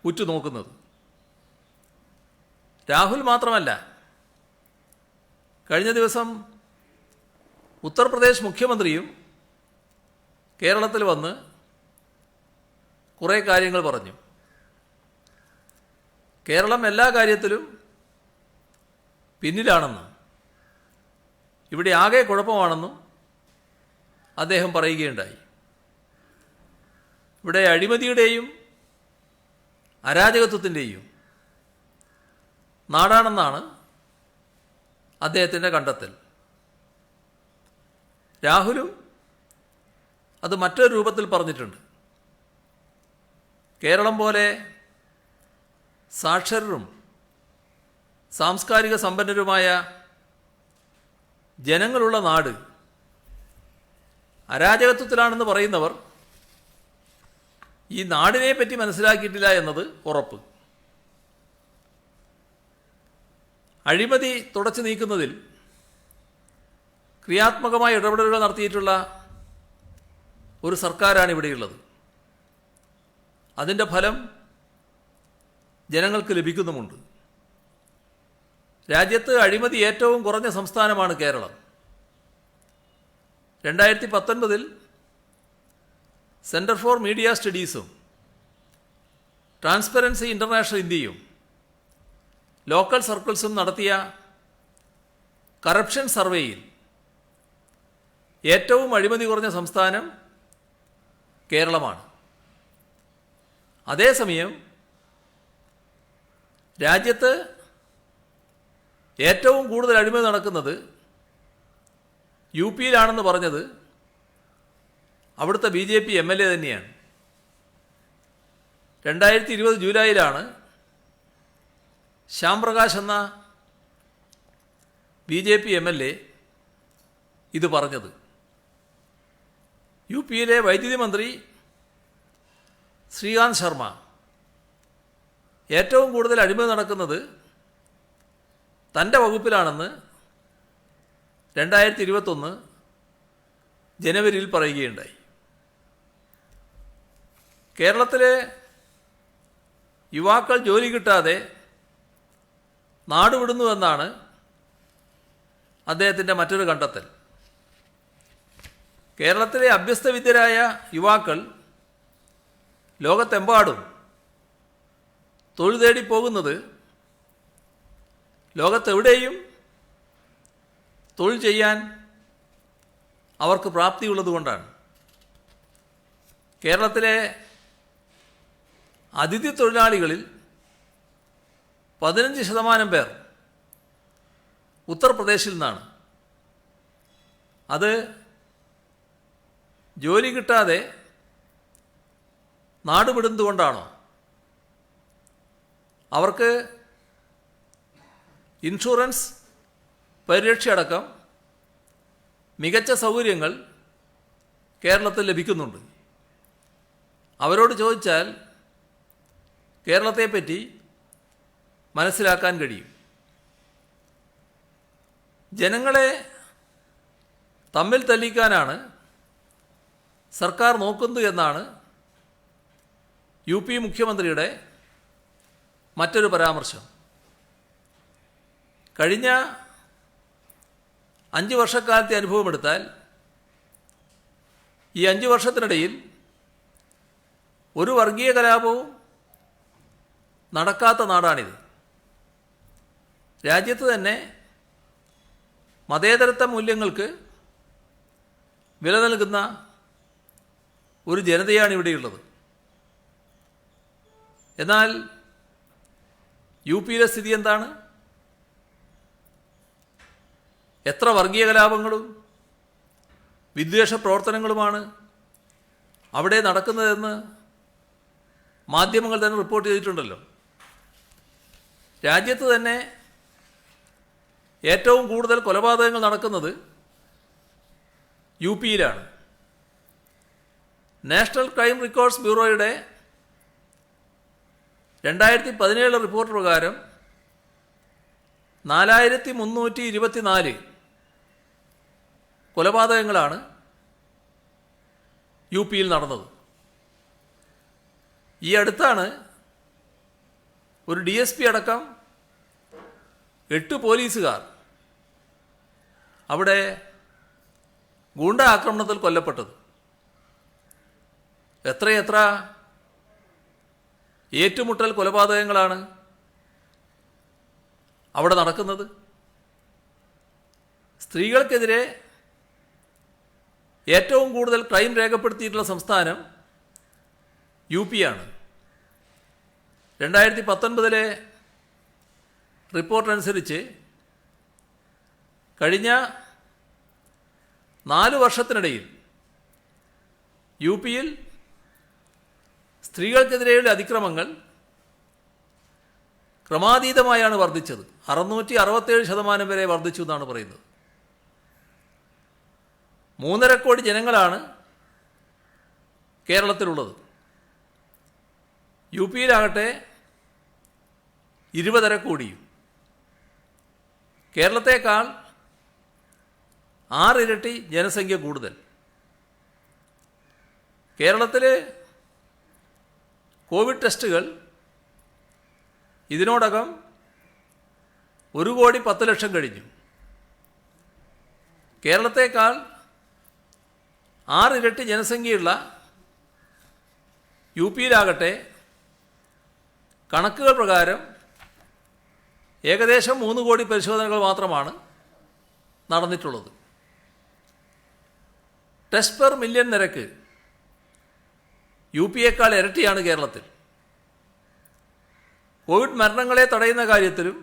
ഉറ്റുനോക്കുന്നത്. രാഹുൽ മാത്രമല്ല, കഴിഞ്ഞ ദിവസം ഉത്തർപ്രദേശ് മുഖ്യമന്ത്രിയും കേരളത്തിൽ വന്ന് കുറേ കാര്യങ്ങൾ പറഞ്ഞു. കേരളം എല്ലാ കാര്യത്തിലും പിന്നിലാണെന്നും ഇവിടെ ആകെ കുഴപ്പമാണെന്നും അദ്ദേഹം പറയുകയുണ്ടായി. ഇവിടെ അഴിമതിയുടെയും അരാജകത്വത്തിൻ്റെയും നാടാണെന്നാണ് അദ്ദേഹത്തിൻ്റെ കണ്ടെത്തൽ. രാഹുലും അത് മറ്റൊരു രൂപത്തിൽ പറഞ്ഞിട്ടുണ്ട്. കേരളം പോലെ സാക്ഷരരും സാംസ്കാരിക സമ്പന്നരുമായ ജനങ്ങളുള്ള നാട് അരാജകത്വത്തിലാണെന്ന് പറയുന്നവർ ഈ നാടിനെ പറ്റി മനസ്സിലാക്കിയിട്ടില്ല എന്നത് ഉറപ്പ്. അഴിമതി തുടച്ചു നീക്കുന്നതിൽ ക്രിയാത്മകമായ ഇടപെടലുകൾ നടത്തിയിട്ടുള്ള ഒരു സർക്കാരാണ് ഇവിടെയുള്ളത്. അതിൻ്റെ ഫലം ജനങ്ങൾക്ക് ലഭിക്കുന്നുമുണ്ട്. രാജ്യത്ത് അഴിമതി ഏറ്റവും കുറഞ്ഞ സംസ്ഥാനമാണ് കേരളം. 2019 സെൻറ്റർ ഫോർ മീഡിയ സ്റ്റഡീസും ട്രാൻസ്പെറൻസി ഇൻ്റർനാഷണൽ ഇന്ത്യയും ലോക്കൽ സർക്കിൾസും നടത്തിയ കറപ്ഷൻ സർവേയിൽ ഏറ്റവും അഴിമതി കുറഞ്ഞ സംസ്ഥാനം കേരളമാണ്. അതേസമയം രാജ്യത്ത് ഏറ്റവും കൂടുതൽ അഴിമതി നടക്കുന്നത് യു പിയിലാണെന്ന് പറഞ്ഞത് അവിടുത്തെ BJP MLA തന്നെയാണ്. 2020 ജൂലൈയിലാണ് ശ്യാം പ്രകാശ് എന്ന BJP MLA ഇത് പറഞ്ഞത്. യു പിയിലെ വൈദ്യുതി മന്ത്രി ശ്രീകാന്ത് ശർമ്മ ഏറ്റവും കൂടുതൽ അഴിമതി നടക്കുന്നത് തൻ്റെ വകുപ്പിലാണെന്ന് 2021 ജനുവരിയിൽ പറയുകയുണ്ടായി. കേരളത്തിലെ യുവാക്കൾ ജോലി കിട്ടാതെ നാടുവിടുന്നുവെന്നാണ് അദ്ദേഹത്തിൻ്റെ മറ്റൊരു കണ്ടെത്തൽ. കേരളത്തിലെ അഭ്യസ്തവിദ്യരായ യുവാക്കൾ ലോകത്തെമ്പാടും തൊഴിൽ തേടി പോകുന്നത് ലോകത്തെവിടെയും തൊഴിൽ ചെയ്യാൻ അവർക്ക് പ്രാപ്തിയുള്ളതുകൊണ്ടാണ്. കേരളത്തിലെ അതിഥി തൊഴിലാളികളിൽ 15% പേർ ഉത്തർപ്രദേശിൽ നിന്നാണ്. അത് ജോലി കിട്ടാതെ നാടുവിടുന്നതുകൊണ്ടാണോ? അവർക്ക് ഇൻഷുറൻസ്, പരിരക്ഷയടക്കം മികച്ച സൗകര്യങ്ങൾ കേരളത്തിൽ ലഭിക്കുന്നുണ്ട്. അവരോട് ചോദിച്ചാൽ കേരളത്തെപ്പറ്റി മനസ്സിലാക്കാൻ കഴിയും. ജനങ്ങളെ തമ്മിൽ തല്ലിക്കാനാണ് സർക്കാർ നോക്കുന്നത് എന്നാണ് യു പി മുഖ്യമന്ത്രിയുടെ മറ്റൊരു പരാമർശം. കഴിഞ്ഞ 5 വർഷക്കാലത്തെ അനുഭവമെടുത്താൽ ഈ 5 വർഷത്തിനിടയിൽ ഒരു വർഗീയ കലാപവും നടക്കാത്ത നാടാണിത്. രാജ്യത്ത് തന്നെ മതേതരത്വ മൂല്യങ്ങൾക്ക് വില നൽകുന്ന ഒരു ജനതയാണ് ഇവിടെയുള്ളത്. എന്നാൽ യു പിയിലെ സ്ഥിതി എന്താണ്? എത്ര വർഗീയ കലാപങ്ങളും വിദ്വേഷ പ്രവർത്തനങ്ങളുമാണ് അവിടെ നടക്കുന്നതെന്ന് മാധ്യമങ്ങൾ തന്നെ റിപ്പോർട്ട് ചെയ്തിട്ടുണ്ടല്ലോ. രാജ്യത്ത് തന്നെ ഏറ്റവും കൂടുതൽ കൊലപാതകങ്ങൾ നടക്കുന്നത് യു പിയിലാണ്. നാഷണൽ ക്രൈം റെക്കോർഡ്സ് ബ്യൂറോയുടെ 2017 റിപ്പോർട്ട് പ്രകാരം 4324 കൊലപാതകങ്ങളാണ് യു പിയിൽ നടന്നത്. ഈ അടുത്താണ് ഒരു DSP അടക്കം 8 പോലീസുകാർ അവിടെ ഗൂണ്ട ആക്രമണത്തിൽ കൊല്ലപ്പെട്ടത്. എത്രയെത്ര ഏറ്റുമുട്ടൽ കൊലപാതകങ്ങളാണ് അവിടെ നടക്കുന്നത്. സ്ത്രീകൾക്കെതിരെ ഏറ്റവും കൂടുതൽ ക്രൈം രേഖപ്പെടുത്തിയിട്ടുള്ള സംസ്ഥാനം യു പിയാണ്. 2019 റിപ്പോർട്ടനുസരിച്ച് കഴിഞ്ഞ 4 വർഷത്തിനിടയിൽ യു പിയിൽ സ്ത്രീകൾക്കെതിരെയുള്ള അതിക്രമങ്ങൾ ക്രമാതീതമായാണ് വർദ്ധിച്ചത്. 667% വരെ വർദ്ധിച്ചു എന്നാണ് പറയുന്നത്. 3.5 കോടി ജനങ്ങളാണ് കേരളത്തിലുള്ളത്. യു പിയിലാകട്ടെ 20.5 കോടിയും. കേരളത്തേക്കാൾ 6 ഇരട്ടി ജനസംഖ്യ കൂടുതൽ. കേരളത്തിൽ കോവിഡ് ടെസ്റ്റുകൾ ഇതിനോടകം 1,10,00,000 കഴിഞ്ഞു. കേരളത്തേക്കാൾ 6 ഇരട്ടി ജനസംഖ്യയുള്ള യു പിയിലാകട്ടെ കണക്കുകൾ പ്രകാരം ഏകദേശം 3 കോടി പരിശോധനകൾ മാത്രമാണ് നടന്നിട്ടുള്ളത്. ടെസ്റ്റ് പെർ മില്യൺ നിരക്ക് യു പിയേക്കാൾ ഇരട്ടിയാണ് കേരളത്തിൽ. കോവിഡ് മരണങ്ങളെ തടയുന്ന കാര്യത്തിലും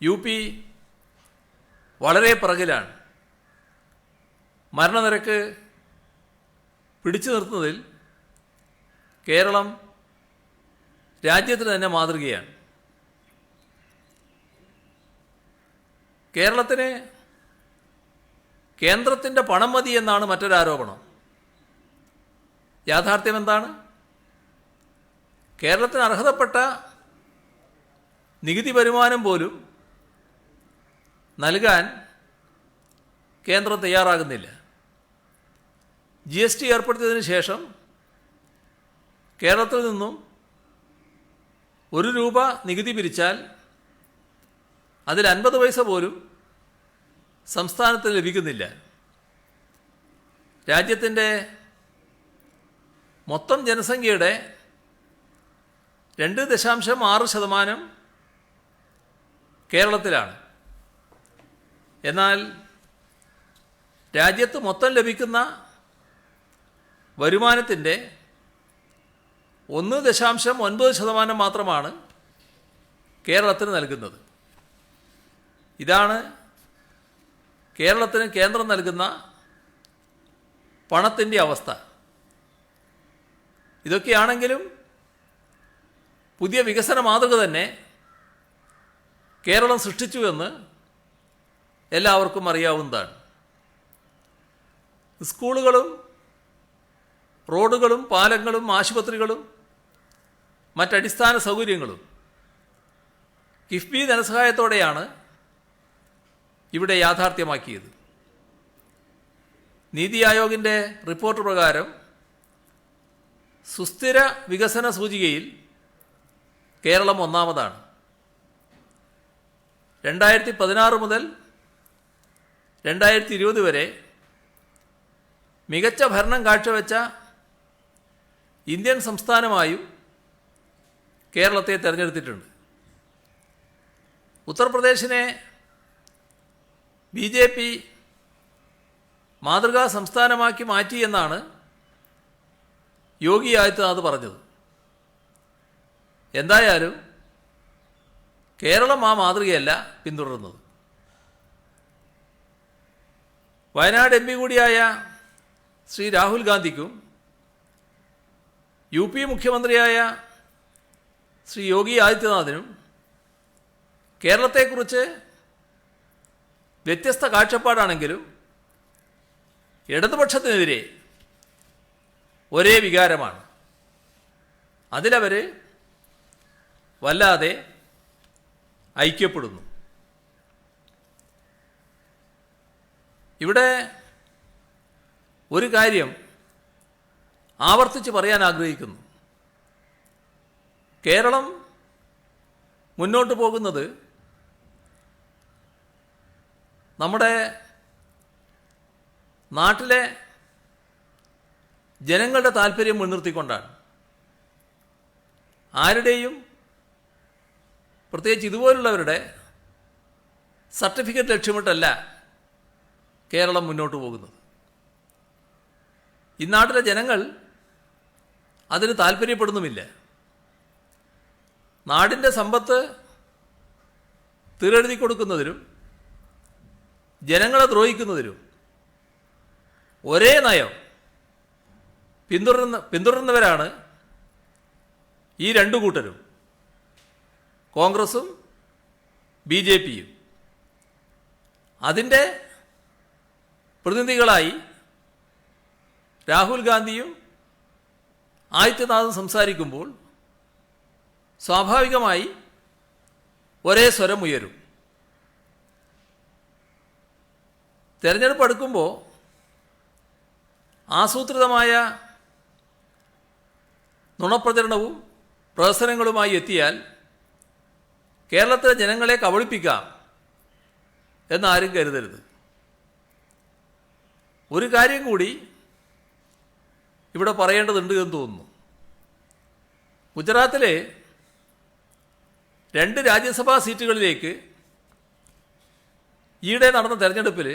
യു പി വളരെ പിറകിലാണ്. മരണനിരക്ക് പിടിച്ചു നിർത്തുന്നതിൽ കേരളം രാജ്യത്തിന് തന്നെ മാതൃകയാണ്. കേരളത്തിന് കേന്ദ്രത്തിൻ്റെ പണം മതി എന്നാണ് മറ്റൊരാരോപണം. യാഥാർത്ഥ്യം എന്താണ്? കേരളത്തിന് അർഹതപ്പെട്ട നികുതി വരുമാനം പോലും നൽകാൻ കേന്ദ്രം തയ്യാറാകുന്നില്ല. GST ഏർപ്പെടുത്തിയതിന് ശേഷം കേരളത്തിൽ നിന്നും 1 രൂപ നികുതി പിരിച്ചാൽ അതിൽ 50 പൈസ പോലും സംസ്ഥാനത്തിന് ലഭിക്കുന്നില്ല. രാജ്യത്തിൻ്റെ മൊത്തം ജനസംഖ്യയുടെ 2.6% കേരളത്തിലാണ്. എന്നാൽ രാജ്യത്ത് മൊത്തം ലഭിക്കുന്ന വരുമാനത്തിൻ്റെ 1.9% മാത്രമാണ് കേരളത്തിന് നൽകുന്നത്. ഇതാണ് കേരളത്തിന് കേന്ദ്രം നൽകുന്ന പണത്തിൻ്റെ അവസ്ഥ. ഇതൊക്കെയാണെങ്കിലും പുതിയ വികസന മാതൃക തന്നെ കേരളം സൃഷ്ടിച്ചുവെന്ന് എല്ലാവർക്കും അറിയാവുന്നതാണ്. സ്കൂളുകളും റോഡുകളും പാലങ്ങളും ആശുപത്രികളും മറ്റടിസ്ഥാന സൗകര്യങ്ങളും കിഫ്ബി ധനസഹായത്തോടെയാണ് ഇവിടെ യാഥാർത്ഥ്യമാക്കിയത്. നീതി ആയോഗിൻ്റെ റിപ്പോർട്ട് പ്രകാരം സുസ്ഥിര വികസന സൂചികയിൽ കേരളം ഒന്നാമതാണ്. 2016 മുതൽ 2020 വരെ മികച്ച ഭരണം കാഴ്ചവെച്ച ഇന്ത്യൻ സംസ്ഥാനമായും കേരളത്തെ തിരഞ്ഞെടുത്തിട്ടുണ്ട്. ഉത്തർപ്രദേശിനെ BJP മാതൃകാ സംസ്ഥാനമാക്കി മാറ്റിയെന്നാണ് യോഗി ആദിത്യനാഥ് പറഞ്ഞത്. എന്തായാലും കേരളം ആ മാതൃകയല്ല പിന്തുടരുന്നത്. വയനാട് MP കൂടിയായ ശ്രീ രാഹുൽ ഗാന്ധിക്കും UP മുഖ്യമന്ത്രിയായ ശ്രീ യോഗി ആദിത്യനാഥിനും കേരളത്തെക്കുറിച്ച് വ്യത്യസ്ത കാഴ്ചപ്പാടാണെങ്കിലും ഇടതുപക്ഷത്തിനെതിരെ ഒരേ വികാരമാണ്. അതിലവർ വല്ലാതെ ഐക്യപ്പെടുന്നു. ഇവിടെ ഒരു കാര്യം ആവർത്തിച്ച് പറയാൻ ആഗ്രഹിക്കുന്നു. കേരളം മുന്നോട്ട് പോകുന്നത് നമ്മുടെ നാട്ടിലെ ജനങ്ങളുടെ താല്പര്യം മുൻനിർത്തിക്കൊണ്ടാണ്. ആരുടെയും, പ്രത്യേകിച്ച് ഇതുപോലുള്ളവരുടെ സർട്ടിഫിക്കറ്റ് ലക്ഷ്യമിട്ടല്ല കേരളം മുന്നോട്ട് പോകുന്നത്. ഈ നാട്ടിലെ ജനങ്ങൾ അതിന് താല്പര്യപ്പെടുന്നുമില്ല. നാടിൻ്റെ സമ്പത്ത് തീരെഴുതി കൊടുക്കുന്നതിനും ജനങ്ങളെ ദ്രോഹിക്കുന്നതിനും ഒരേ നയം പിന്തുടരുന്നവരാണ് ഈ രണ്ടു കൂട്ടരും, കോൺഗ്രസും BJPയും. അതിൻ്റെ പ്രതിനിധികളായി രാഹുൽ ഗാന്ധിയും ആദിത്യനാഥും സംസാരിക്കുമ്പോൾ സ്വാഭാവികമായി ഒരേ സ്വരം ഉയരും. തെരഞ്ഞെടുപ്പ് അടുക്കുമ്പോൾ ആസൂത്രിതമായ നുണപ്രചരണവും പ്രഹസനങ്ങളുമായി എത്തിയാൽ കേരളത്തിലെ ജനങ്ങളെ കബളിപ്പിക്കാം എന്നാരും കരുതരുത്. ഒരു കാര്യം കൂടി ഇവിടെ പറയേണ്ടതുണ്ട് എന്ന് തോന്നുന്നു. ഗുജറാത്തിലെ 2 രാജ്യസഭാ സീറ്റുകളിലേക്ക് ഈയിടെ നടന്ന തെരഞ്ഞെടുപ്പിൽ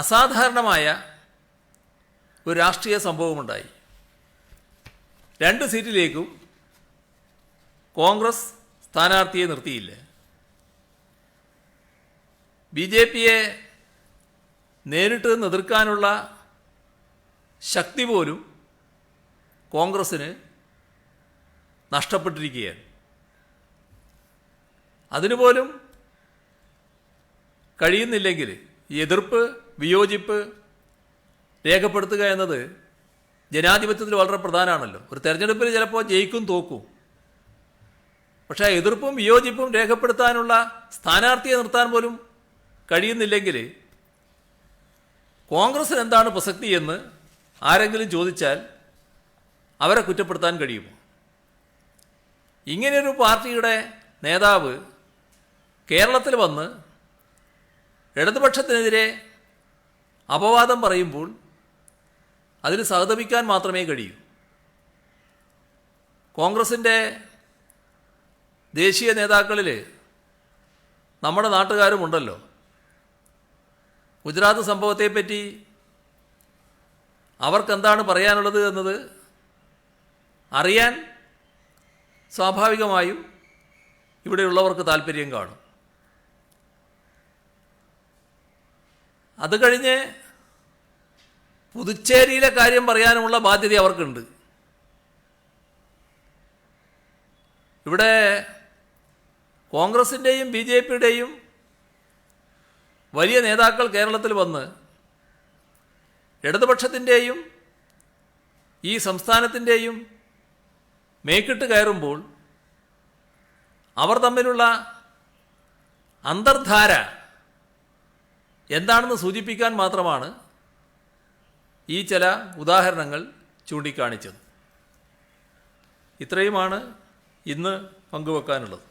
അസാധാരണമായ ഒരു രാഷ്ട്രീയ സംഭവമുണ്ടായി. 2 സീറ്റിലേക്കും കോൺഗ്രസ് സ്ഥാനാർത്ഥിയെ നിർത്തിയില്ല. BJPയെ നേരിട്ട് എതിർക്കാനുള്ള ശക്തി പോലും കോൺഗ്രസ്സിന് നഷ്ടപ്പെട്ടിരിക്കുകയാണ്. അതിനുപോലും കഴിയുന്നില്ലെങ്കിൽ ഈ എതിർപ്പ് വിയോജിപ്പ് രേഖപ്പെടുത്തുക എന്നത് ജനാധിപത്യത്തിൽ വളരെ പ്രധാനമാണല്ലോ. ഒരു തെരഞ്ഞെടുപ്പിൽ ചിലപ്പോൾ ജയിക്കും തോക്കും. പക്ഷേ എതിർപ്പും വിയോജിപ്പും രേഖപ്പെടുത്താനുള്ള സ്ഥാനാർത്ഥിയെ നിർത്താൻ പോലും കഴിയുന്നില്ലെങ്കിൽ കോൺഗ്രസിന് എന്താണ് പ്രസക്തി എന്ന് ആരെങ്കിലും ചോദിച്ചാൽ അവരെ കുറ്റപ്പെടുത്താൻ കഴിയുമോ? ഇങ്ങനെയൊരു പാർട്ടിയുടെ നേതാവ് കേരളത്തിൽ വന്ന് ഇടതുപക്ഷത്തിനെതിരെ അപവാദം പറയുമ്പോൾ അതിന് സഹതപിക്കാൻ മാത്രമേ കഴിയൂ. കോൺഗ്രസിൻ്റെ ദേശീയ നേതാക്കളിൽ നമ്മുടെ നാട്ടുകാരുമുണ്ടല്ലോ. ഗുജറാത്ത് സംഭവത്തെപ്പറ്റി അവർക്കെന്താണ് പറയാനുള്ളത് എന്നത് അറിയാൻ സ്വാഭാവികമായും ഇവിടെയുള്ളവർക്ക് താല്പര്യം കാണും. അത് കഴിഞ്ഞ് പുതുച്ചേരിയിലെ കാര്യം പറയാനുമുള്ള ബാധ്യത അവർക്കുണ്ട്. ഇവിടെ കോൺഗ്രസിൻ്റെയും BJPയുടെയും വലിയ നേതാക്കൾ കേരളത്തിൽ വന്ന് ഇടതുപക്ഷത്തിൻ്റെയും ഈ സംസ്ഥാനത്തിൻ്റെയും മേക്കിട്ട് കയറുമ്പോൾ അവർ തമ്മിലുള്ള അന്തർധാര എന്താണെന്ന് സൂചിപ്പിക്കാൻ മാത്രമാണ് ഈ ചില ഉദാഹരണങ്ങൾ ചൂണ്ടിക്കാണിച്ചത്. ഇത്രയുമാണ് ഇന്ന് പങ്കുവെക്കാനുള്ളത്.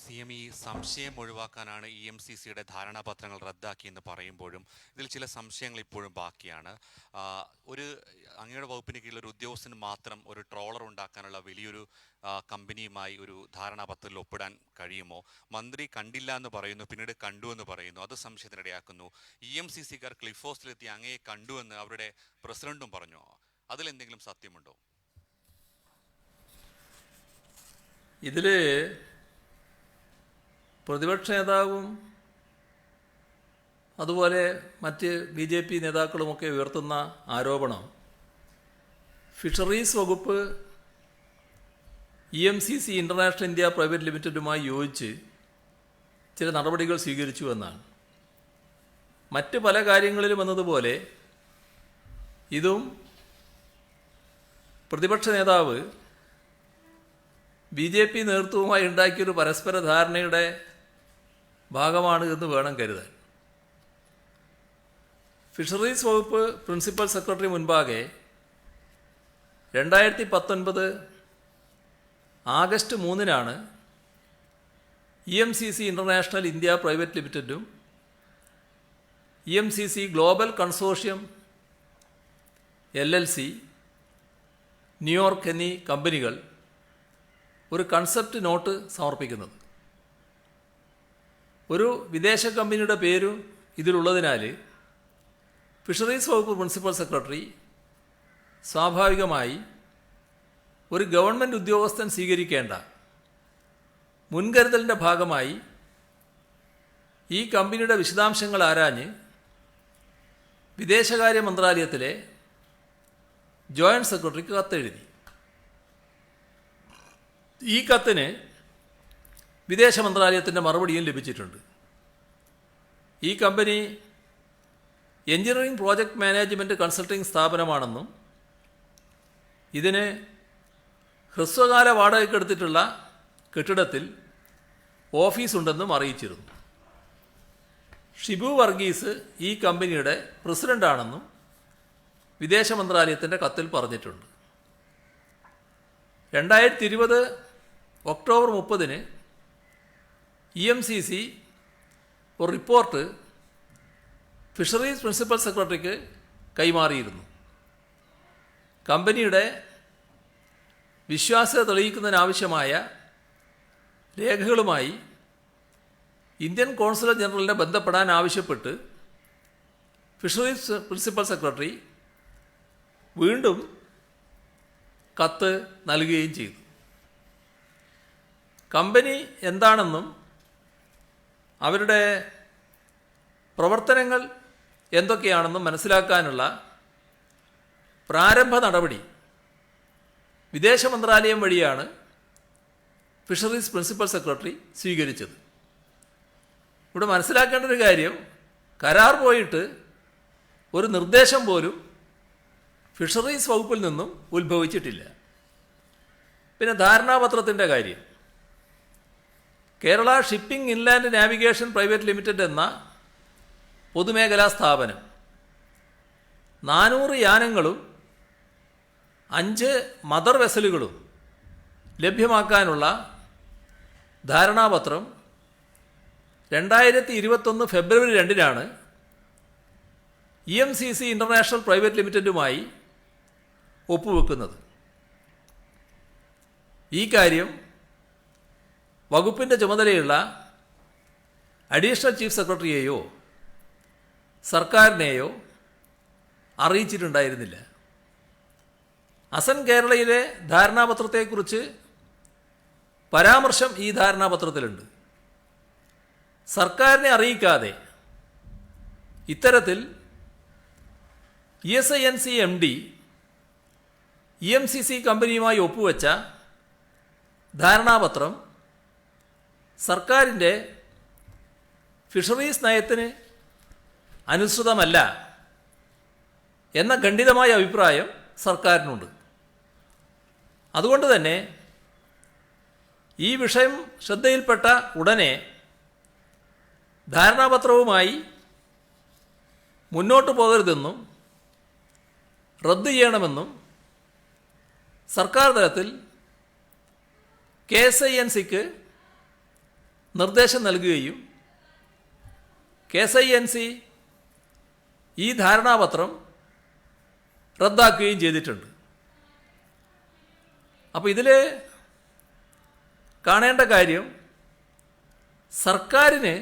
CM ഈ സംശയം ഒഴിവാക്കാനാണ് EMCCയുടെ ധാരണാപത്രങ്ങൾ റദ്ദാക്കിയെന്ന് പറയുമ്പോഴും ഇതിൽ ചില സംശയങ്ങൾ ഇപ്പോഴും ബാക്കിയാണ്. അങ്ങയുടെ വകുപ്പിന് കീഴിൽ ഒരു ഉദ്യോഗസ്ഥന് മാത്രം ഒരു ട്രോളർ ഉണ്ടാക്കാനുള്ള വലിയൊരു കമ്പനിയുമായി ഒരു ധാരണാപത്രത്തിൽ ഒപ്പിടാൻ കഴിയുമോ? മന്ത്രി കണ്ടില്ല എന്ന് പറയുന്നു, പിന്നീട് കണ്ടു എന്ന് പറയുന്നു. അത് സംശയത്തിനിടയാക്കുന്നു. EMCCക്കാർ ക്ലിഫ് ഹൗസിലെത്തി അങ്ങയെ കണ്ടുവെന്ന് അവരുടെ പ്രസിഡന്റും പറഞ്ഞു. അതിലെന്തെങ്കിലും സത്യമുണ്ടോ?
ഇതിൽ പ്രതിപക്ഷ നേതാവും അതുപോലെ മറ്റ് BJP നേതാക്കളുമൊക്കെ ഉയർത്തുന്ന ആരോപണം ഫിഷറീസ് വകുപ്പ് EMCC ഇൻ്റർനാഷണൽ ഇന്ത്യ പ്രൈവറ്റ് ലിമിറ്റഡുമായി യോജിച്ച് ചില നടപടികൾ സ്വീകരിച്ചു എന്നാണ്. മറ്റ് പല കാര്യങ്ങളിലും എന്നതുപോലെ ഇതും പ്രതിപക്ഷ നേതാവ് BJP നേതൃത്വവുമായി ഉണ്ടാക്കിയൊരു പരസ്പര ധാരണയുടെ ഭാഗമാണ് എന്ന് വേണം കരുതാൻ. ഫിഷറീസ് വകുപ്പ് പ്രിൻസിപ്പൽ സെക്രട്ടറി മുൻപാകെ 2019 ആഗസ്റ്റ് 3-നാണ് EMCC ഇൻ്റർനാഷണൽ ഇന്ത്യ പ്രൈവറ്റ് ലിമിറ്റഡും EMCC global consortium LLC, New York എന്നീ കമ്പനികൾ ഒരു കൺസെപ്റ്റ് നോട്ട് സമർപ്പിക്കുന്നത്. ഒരു വിദേശ കമ്പനിയുടെ പേരും ഇതിലുള്ളതിനാൽ ഫിഷറീസ് വകുപ്പ് പ്രിൻസിപ്പൽ സെക്രട്ടറി സ്വാഭാവികമായി ഒരു ഗവൺമെൻറ് ഉദ്യോഗസ്ഥൻ സ്വീകരിക്കേണ്ട മുൻകരുതലിൻ്റെ ഭാഗമായി ഈ കമ്പനിയുടെ വിശദാംശങ്ങൾ ആരാഞ്ഞ് വിദേശകാര്യ മന്ത്രാലയത്തിലെ ജോയിൻറ്റ് സെക്രട്ടറിക്ക് കത്തെഴുതി. ഈ കത്തിന് വിദേശ മന്ത്രാലയത്തിൻ്റെ മറുപടിയും ലഭിച്ചിട്ടുണ്ട്. ഈ company engineering project management consulting സ്ഥാപനമാണെന്നും ഇതിന് ഹ്രസ്വകാല വാടകയ്ക്കെടുത്തിട്ടുള്ള കെട്ടിടത്തിൽ ഓഫീസുണ്ടെന്നും അറിയിച്ചിരുന്നു. ഷിബു വർഗീസ് ഈ കമ്പനിയുടെ പ്രസിഡൻ്റാണെന്നും വിദേശ മന്ത്രാലയത്തിൻ്റെ കത്തിൽ പറഞ്ഞിട്ടുണ്ട്. 2020 ഒക്ടോബർ 30 EMCC ഒരു റിപ്പോർട്ട് ഫിഷറീസ് പ്രിൻസിപ്പൽ സെക്രട്ടറിക്ക് കൈമാറിയിരുന്നു. കമ്പനിയുടെ വിശ്വാസ്യത തെളിയിക്കുന്നതിനാവശ്യമായ രേഖകളുമായി ഇന്ത്യൻ കോൺസുലേറ്റ് ജനറലിനെ ബന്ധപ്പെടാൻ ആവശ്യപ്പെട്ട് ഫിഷറീസ് പ്രിൻസിപ്പൽ സെക്രട്ടറി വീണ്ടും കത്ത് നൽകുകയും ചെയ്തു. കമ്പനി എന്താണെന്നും അവരുടെ പ്രവർത്തനങ്ങൾ എന്തൊക്കെയാണെന്നും മനസ്സിലാക്കാനുള്ള പ്രാരംഭ നടപടി വിദേശ മന്ത്രാലയം വഴിയാണ് ഫിഷറീസ് പ്രിൻസിപ്പൽ സെക്രട്ടറി സ്വീകരിച്ചത്. ഇവിടെ മനസ്സിലാക്കേണ്ട ഒരു കാര്യം, കരാർ പോയിട്ട് ഒരു നിർദ്ദേശം പോലും ഫിഷറീസ് വകുപ്പിൽ നിന്നും ഉത്ഭവിച്ചിട്ടില്ല. പിന്നെ ധാരണാപത്രത്തിൻ്റെ കാര്യം, Kerala shipping inland navigation private limited എന്ന പൊതുമേഖലാ സ്ഥാപനം 400 യാനങ്ങളും 5 മദർ വെസലുകളും ലഭ്യമാക്കാനുള്ള ധാരണാപത്രം 2021 ഫെബ്രുവരി 2 EMCC ഇൻ്റർനാഷണൽ പ്രൈവറ്റ് ലിമിറ്റഡുമായി ഒപ്പുവെക്കുന്നത്. ഈ കാര്യം വകുപ്പിൻ്റെ ചുമതലയുള്ള അഡീഷണൽ ചീഫ് സെക്രട്ടറിയെയോ സർക്കാരിനെയോ അറിയിച്ചിട്ടുണ്ടായിരുന്നില്ല. അസൻ കേരളയിലെ ധാരണാപത്രത്തെക്കുറിച്ച് പരാമർശം ഈ ധാരണാപത്രത്തിലുണ്ട്. സർക്കാരിനെ അറിയിക്കാതെ ഇത്തരത്തിൽ ESINC MD EMCC കമ്പനിയുമായി ഒപ്പുവെച്ച ധാരണാപത്രം സർക്കാരിൻ്റെ ഫിഷറീസ് നയത്തിന് അനുസൃതമല്ല എന്ന ഖണ്ഡിതമായ അഭിപ്രായം സർക്കാരിനുണ്ട്. അതുകൊണ്ട് തന്നെ ഈ വിഷയം ശ്രദ്ധയിൽപ്പെട്ട ഉടനെ ധാരണാപത്രവുമായി മുന്നോട്ട് പോകരുതെന്നും റദ്ദ് ചെയ്യണമെന്നും സർക്കാർ തലത്തിൽ KSINCക്ക് നിർദ്ദേശം നൽകുകയും KSINC ഈ ധാരണാപത്രം റദ്ദാക്കുകയും ചെയ്തിട്ടുണ്ട്. അപ്പോൾ ഇതിൽ കാണേണ്ട കാര്യം, സർക്കാരിന്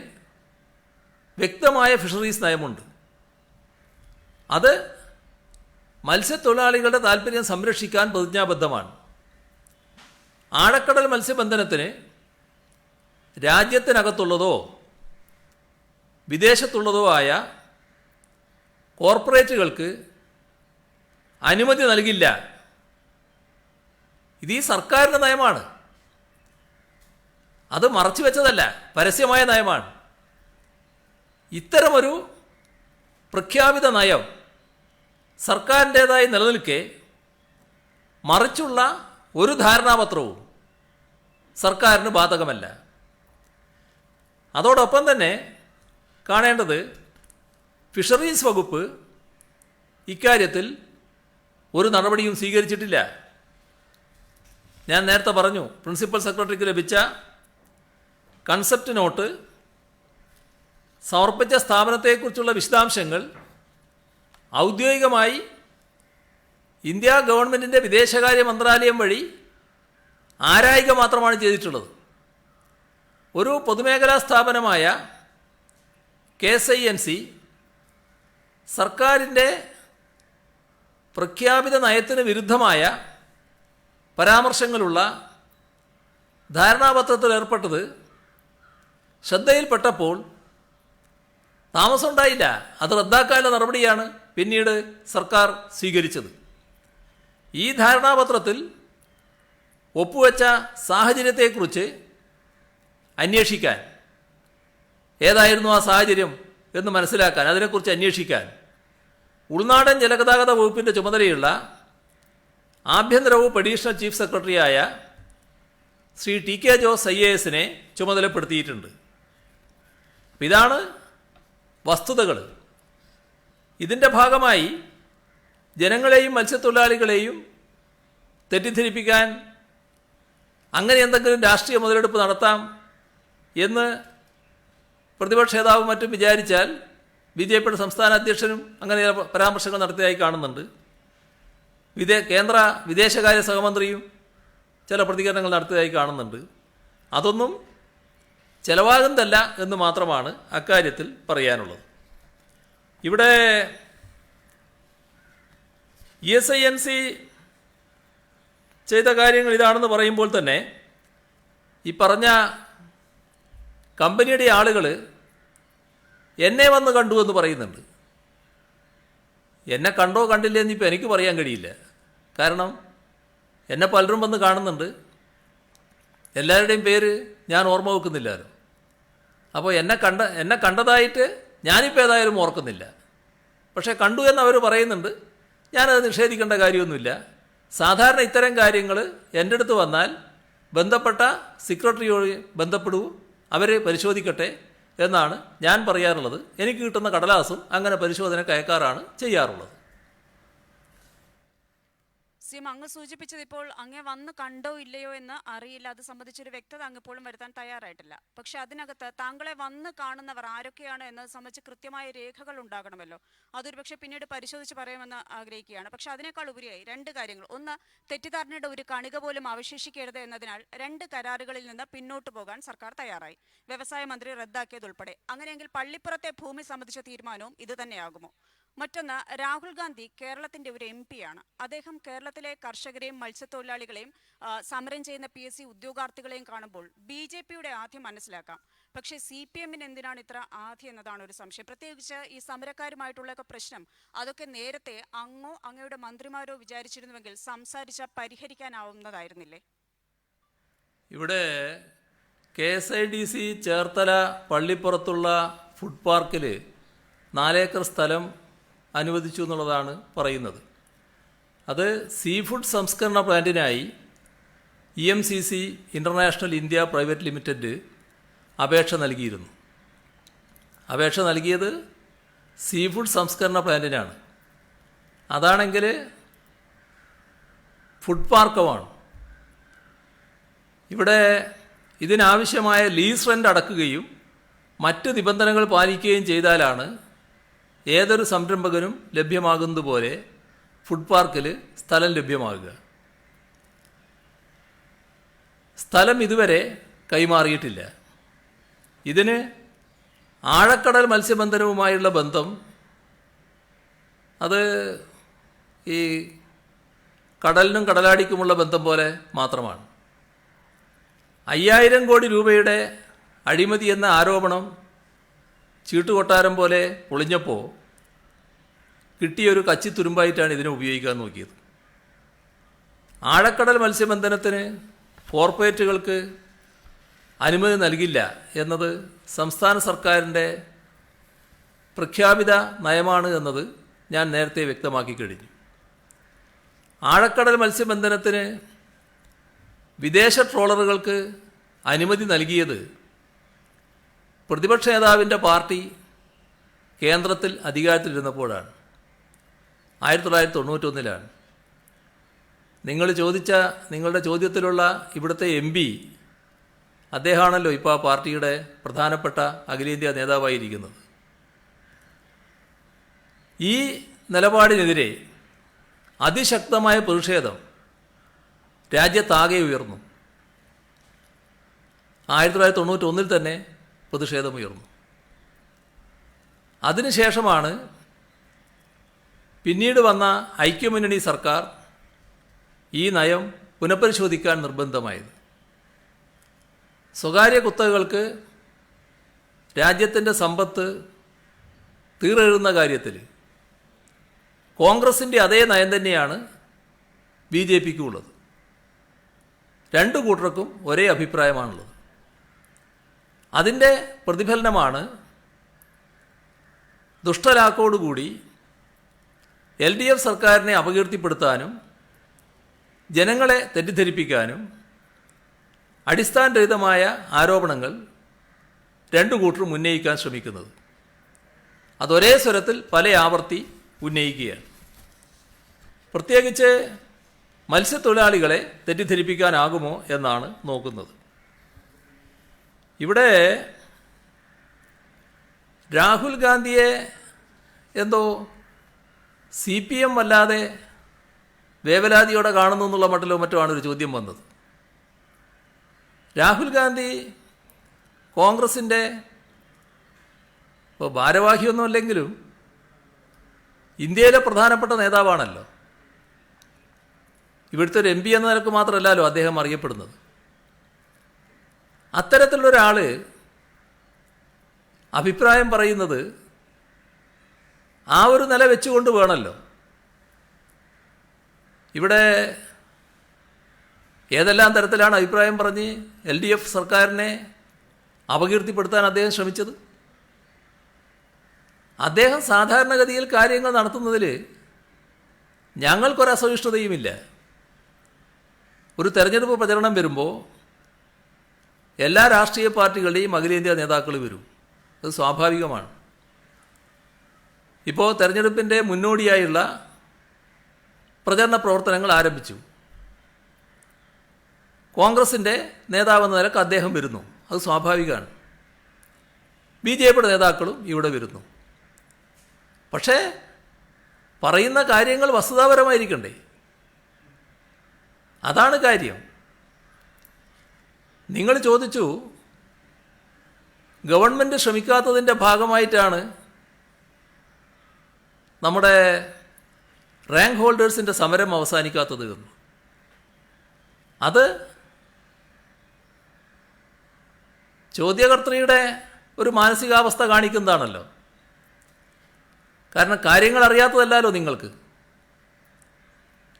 വ്യക്തമായ ഫിഷറീസ് നയമുണ്ട്. അത് മത്സ്യത്തൊഴിലാളികളുടെ താല്പര്യം സംരക്ഷിക്കാൻ പ്രതിജ്ഞാബദ്ധമാണ്. ആഴക്കടൽ മത്സ്യബന്ധനത്തിന് രാജ്യത്തിനകത്തുള്ളതോ വിദേശത്തുള്ളതോ ആയ കോർപ്പറേറ്റുകൾക്ക് അനുമതി നൽകില്ല. ഇത് ഈ സർക്കാരിൻ്റെ നയമാണ്. അത് മറച്ചു വെച്ചതല്ല, പരസ്യമായ നയമാണ്. ഇത്തരമൊരു പ്രഖ്യാപിത നയം സർക്കാരിൻ്റേതായി നിലനിൽക്കെ മറിച്ചുള്ള ഒരു ധാരണാപത്രവും സർക്കാരിന് ബാധകമല്ല. അതോടൊപ്പം തന്നെ കാണേണ്ടത്, ഫിഷറീസ് വകുപ്പ് ഇക്കാര്യത്തിൽ ഒരു നടപടിയും സ്വീകരിച്ചിട്ടില്ല. ഞാൻ നേരത്തെ പറഞ്ഞു, പ്രിൻസിപ്പൽ സെക്രട്ടറിക്ക് ലഭിച്ച കൺസെപ്റ്റ് നോട്ട് സമർപ്പിച്ച സ്ഥാപനത്തെക്കുറിച്ചുള്ള വിശദാംശങ്ങൾ ഔദ്യോഗികമായി ഇന്ത്യ ഗവൺമെൻറ്റിൻ്റെ വിദേശകാര്യ മന്ത്രാലയം വഴി ആരായുക മാത്രമാണ് ചെയ്തിട്ടുള്ളത്. ഒരു പൊതുമേഖലാ സ്ഥാപനമായ KSINC സർക്കാരിൻ്റെ പ്രഖ്യാപിത നയത്തിന് വിരുദ്ധമായ പരാമർശങ്ങളുള്ള ധാരണാപത്രത്തിൽ ഏർപ്പെട്ടത് ശ്രദ്ധയിൽപ്പെട്ടപ്പോൾ താമസമുണ്ടായില്ല. അത് റദ്ദാക്കാനുള്ള നടപടിയാണ് പിന്നീട് സർക്കാർ സ്വീകരിച്ചത്. ഈ ധാരണാപത്രത്തിൽ ഒപ്പുവെച്ച സാഹചര്യത്തെക്കുറിച്ച് അന്വേഷിക്കാൻ, ഏതായിരുന്നു ആ സാഹചര്യം എന്ന് മനസ്സിലാക്കാൻ, അതിനെക്കുറിച്ച് അന്വേഷിക്കാൻ ഉൾനാടൻ ജലഗതാഗത വകുപ്പിൻ്റെ ചുമതലയുള്ള ആഭ്യന്തര വകുപ്പ് അഡീഷണൽ ചീഫ് സെക്രട്ടറിയായ Shri T K Jose IAS ചുമതലപ്പെടുത്തിയിട്ടുണ്ട്. ഇതാണ് വസ്തുതകൾ. ഇതിൻ്റെ ഭാഗമായി ജനങ്ങളെയും മത്സ്യത്തൊഴിലാളികളെയും തെറ്റിദ്ധരിപ്പിക്കാൻ അങ്ങനെ എന്തെങ്കിലും രാഷ്ട്രീയ മുതലെടുപ്പ് നടത്താം എന്ന് പ്രതിപക്ഷ നേതാവും മറ്റും വിചാരിച്ചാൽ BJPയുടെ സംസ്ഥാന അധ്യക്ഷനും അങ്ങനെ ചില പരാമർശങ്ങൾ നടത്തിയതായി കാണുന്നുണ്ട്. കേന്ദ്ര വിദേശകാര്യ സഹമന്ത്രിയും ചില പ്രതികരണങ്ങൾ നടത്തിയതായി കാണുന്നുണ്ട്. അതൊന്നും ചെലവാകുന്നതല്ല എന്ന് മാത്രമാണ് അക്കാര്യത്തിൽ പറയാനുള്ളത്. ഇവിടെ ESINC ചെയ്ത കാര്യങ്ങൾ ഇതാണെന്ന് പറയുമ്പോൾ തന്നെ ഈ പറഞ്ഞ കമ്പനിയുടെ ആളുകൾ എന്നെ വന്ന് കണ്ടു എന്ന് പറയുന്നുണ്ട്. എന്നെ കണ്ടോ കണ്ടില്ലേ എന്നിപ്പോൾ എനിക്ക് പറയാൻ കഴിയില്ല. കാരണം എന്നെ പലരും വന്ന് കാണുന്നുണ്ട്. എല്ലാവരുടെയും പേര് ഞാൻ ഓർമ്മ വെക്കുന്നില്ലല്ലോ. അപ്പോൾ എന്നെ കണ്ടതായിട്ട് ഞാനിപ്പോൾ ഏതായാലും ഓർക്കുന്നില്ല. പക്ഷേ കണ്ടു എന്ന് അവർ പറയുന്നുണ്ട്. ഞാനത് നിഷേധിക്കേണ്ട കാര്യമൊന്നുമില്ല. സാധാരണ ഇത്തരം കാര്യങ്ങൾ എൻ്റെ അടുത്ത് വന്നാൽ ബന്ധപ്പെട്ട സെക്രട്ടറിയോട് ബന്ധപ്പെടൂ, അവർ പരിശോധിക്കട്ടെ എന്നാണ് ഞാൻ പറയാറുള്ളത്. എനിക്ക് കിട്ടുന്ന കടലാസും അങ്ങനെ പരിശോധനയ്ക്ക് അയക്കാറാണ് ചെയ്യാറുള്ളത്.
അങ്ങ് സൂചിപ്പിച്ചത് ഇപ്പോൾ അങ്ങേ വന്ന് കണ്ടോ ഇല്ലയോ എന്ന് അറിയില്ല. അത് സംബന്ധിച്ചൊരു വ്യക്തത അങ്ങ് ഇപ്പോഴും വരുത്താൻ തയ്യാറായിട്ടില്ല. പക്ഷെ അതിനകത്ത് താങ്കളെ വന്ന് കാണുന്നവർ ആരൊക്കെയാണ് എന്നത് സംബന്ധിച്ച് കൃത്യമായ രേഖകൾ ഉണ്ടാകണമല്ലോ. അതൊരു പക്ഷേ പിന്നീട് പരിശോധിച്ച് പറയാമെന്ന് ആഗ്രഹിക്കുകയാണ്. പക്ഷെ അതിനേക്കാൾ ഉപരിയായി രണ്ട് കാര്യങ്ങൾ. ഒന്ന്, തെറ്റിദ്ധാരണയുടെ ഒരു കണിക പോലും അവശേഷിക്കരുത് എന്നതിനാൽ 2 കരാറുകളിൽ നിന്ന് പിന്നോട്ട് പോകാൻ സർക്കാർ തയ്യാറായി. വ്യവസായ മന്ത്രി റദ്ദാക്കിയതുൾപ്പെടെ. അങ്ങനെയെങ്കിൽ പള്ളിപ്പുറത്തെ ഭൂമി സംബന്ധിച്ച തീരുമാനവും ഇത് തന്നെയാകുമോ? മറ്റൊന്ന്, രാഹുൽ ഗാന്ധി കേരളത്തിന്റെ ഒരു MP ആണ്. അദ്ദേഹം കേരളത്തിലെ കർഷകരെയും മത്സ്യത്തൊഴിലാളികളെയും സമരം ചെയ്യുന്ന PSC ഉദ്യോഗാർത്ഥികളെയും കാണുമ്പോൾ BJPയുടെ ആദ്യം മനസ്സിലാക്കാം. പക്ഷേ CPMന് എന്തിനാണ് ഇത്ര ആദ്യം എന്നതാണ് ഒരു സംശയം. പ്രത്യേകിച്ച് ഈ സമരക്കാരുമായിട്ടുള്ള പ്രശ്നം അതൊക്കെ നേരത്തെ അങ്ങോ അങ്ങയുടെ മന്ത്രിമാരോ വിചാരിച്ചിരുന്നുവെങ്കിൽ സംസാരിച്ച പരിഹരിക്കാനാവുന്നതായിരുന്നില്ലേ?
ഇവിടെ KSIDC ചേർത്തല പള്ളിപ്പുറത്തുള്ള ഫുഡ് പാർക്കിൽ 4 ഏക്കർ സ്ഥലം അനുവദിച്ചു എന്നുള്ളതാണ് പറയുന്നത്. അത് സീ ഫുഡ് സംസ്കരണ പ്ലാന്റിനായി EMCC international India private limited അപേക്ഷ നൽകിയിരുന്നു. അപേക്ഷ നൽകിയത് സീ ഫുഡ് സംസ്കരണ പ്ലാന്റിനാണ്. അതാണെങ്കിൽ ഫുഡ് പാർക്കുമാണ്. ഇവിടെ ഇതിനാവശ്യമായ ലീസ് റെൻ്റ് അടക്കുകയും മറ്റ് നിബന്ധനകൾ പാലിക്കുകയും ചെയ്താലാണ് ഏതൊരു സംരംഭകനും ലഭ്യമാകുന്നത് പോലെ ഫുഡ് പാർക്കിൽ സ്ഥലം ലഭ്യമാകുക. സ്ഥലം ഇതുവരെ കൈമാറിയിട്ടില്ല. ഇതിന് ആഴക്കടൽ മത്സ്യബന്ധനവുമായുള്ള ബന്ധം അത് ഈ കടലിനും കടലാടിക്കുമുള്ള ബന്ധം പോലെ മാത്രമാണ്. 5000 കോടി രൂപയുടെ അഴിമതി എന്ന ആരോപണം ചീട്ടുകൊട്ടാരം പോലെ പൊളിഞ്ഞപ്പോൾ കിട്ടിയൊരു കച്ചിത്തുരുമ്പായിട്ടാണ് ഇതിനെ ഉപയോഗിക്കാൻ നോക്കിയത്. ആഴക്കടൽ മത്സ്യബന്ധനത്തിന് കോർപ്പറേറ്റുകൾക്ക് അനുമതി നൽകില്ല എന്നത് സംസ്ഥാന സർക്കാരിൻ്റെ പ്രഖ്യാപിത നയമാണ് എന്നത് ഞാൻ നേരത്തെ വ്യക്തമാക്കി കഴിഞ്ഞു. ആഴക്കടൽ മത്സ്യബന്ധനത്തിന് വിദേശ ട്രോളറുകൾക്ക് അനുമതി നൽകിയത് പ്രതിപക്ഷ നേതാവിൻ്റെ പാർട്ടി കേന്ദ്രത്തിൽ അധികാരത്തിലിരുന്നപ്പോഴാണ്. 1991 നിങ്ങൾ ചോദിച്ച നിങ്ങളുടെ ചോദ്യത്തിലുള്ള ഇവിടുത്തെ MP അദ്ദേഹമാണല്ലോ ഇപ്പോൾ ആ പാർട്ടിയുടെ പ്രധാനപ്പെട്ട അഖിലേന്ത്യാ നേതാവായിരിക്കുന്നത്. ഈ നിലപാടിനെതിരെ അതിശക്തമായ പ്രതിഷേധം രാജ്യത്താകെ ഉയർന്നു. 1991 തന്നെ പ്രതിഷേധമുയർന്നു. അതിനുശേഷമാണ് പിന്നീട് വന്ന ഐക്യമുന്നണി സർക്കാർ ഈ നയം പുനഃപരിശോധിക്കാൻ നിർബന്ധമായത്. സ്വകാര്യ കുത്തകകൾക്ക് രാജ്യത്തിൻ്റെ സമ്പത്ത് തീരെഴുന്ന കാര്യത്തിൽ കോൺഗ്രസിൻ്റെ അതേ നയം തന്നെയാണ് BJPക്കും ഉള്ളത്. 2 കൂട്ടർക്കും ഒരേ അഭിപ്രായമാണുള്ളത്. അതിൻ്റെ പ്രതിഫലനമാണ് ദുഷ്ടലാക്കോടുകൂടി LDF സർക്കാരിനെ അപകീർത്തിപ്പെടുത്താനും ജനങ്ങളെ തെറ്റിദ്ധരിപ്പിക്കാനും അടിസ്ഥാനരഹിതമായ ആരോപണങ്ങൾ രണ്ടു കൂട്ടരും ഉന്നയിക്കാൻ ശ്രമിക്കുന്നത്. അതൊരേ സ്വരത്തിൽ പല ആവർത്തി ഉന്നയിക്കുകയാണ്. പ്രത്യേകിച്ച് മത്സ്യത്തൊഴിലാളികളെ തെറ്റിദ്ധരിപ്പിക്കാനാകുമോ എന്നാണ് നോക്കുന്നത്. ഇവിടെ രാഹുൽ ഗാന്ധിയെ എന്തോ CPM വല്ലാതെ വേവലാതിയോടെ കാണുന്നു എന്നുള്ള മട്ടിലോ മറ്റോ ആണ് ഒരു ചോദ്യം വന്നത്. രാഹുൽ ഗാന്ധി കോൺഗ്രസിൻ്റെ ഇപ്പോൾ ഭാരവാഹിയൊന്നും അല്ലെങ്കിലും ഇന്ത്യയിലെ പ്രധാനപ്പെട്ട നേതാവാണല്ലോ. ഇവിടുത്തെ ഒരു MP എന്ന നിലക്ക് മാത്രമല്ലല്ലോ അദ്ദേഹം അറിയപ്പെടുന്നത്. അത്തരത്തിലുള്ളൊരാൾ അഭിപ്രായം പറയുന്നത് ആ ഒരു നില വെച്ചുകൊണ്ട് വേണമല്ലോ. ഇവിടെ ഏതെല്ലാം തരത്തിലാണ് അഭിപ്രായം പറഞ്ഞ് LDF സർക്കാരിനെ അപകീർത്തിപ്പെടുത്താൻ അദ്ദേഹം ശ്രമിച്ചത്? അദ്ദേഹം സാധാരണഗതിയിൽ കാര്യങ്ങൾ നടത്തുന്നതിൽ ഞങ്ങൾക്കൊരസഹിഷ്ണുതയുമില്ല. ഒരു തെരഞ്ഞെടുപ്പ് പ്രചരണം വരുമ്പോൾ എല്ലാ രാഷ്ട്രീയ പാർട്ടികളുടെയും അഖിലേന്ത്യാ നേതാക്കൾ വരും. അത് സ്വാഭാവികമാണ്. ഇപ്പോൾ തെരഞ്ഞെടുപ്പിൻ്റെ മുന്നോടിയായുള്ള പ്രചരണ പ്രവർത്തനങ്ങൾ ആരംഭിച്ചു. കോൺഗ്രസിൻ്റെ നേതാവെന്ന നിലക്ക് അദ്ദേഹം വരുന്നു. അത് സ്വാഭാവികമാണ്. BJPയുടെ നേതാക്കളും ഇവിടെ വരുന്നു. പക്ഷേ പറയുന്ന കാര്യങ്ങൾ വസ്തുതാപരമായിരിക്കണ്ടേ? അതാണ് കാര്യം. നിങ്ങൾ ചോദിച്ചു, ഗവൺമെൻറ് ശ്രമിക്കാത്തതിൻ്റെ ഭാഗമായിട്ടാണ് നമ്മുടെ റാങ്ക് ഹോൾഡേഴ്സിൻ്റെ സമരം അവസാനിക്കാത്തത് എന്ന്. അത് ചോദ്യകർത്തൃയുടെ ഒരു മാനസികാവസ്ഥ കാണിക്കുന്നതാണല്ലോ. കാരണം കാര്യങ്ങൾ അറിയാത്തതല്ലല്ലോ നിങ്ങൾക്ക്.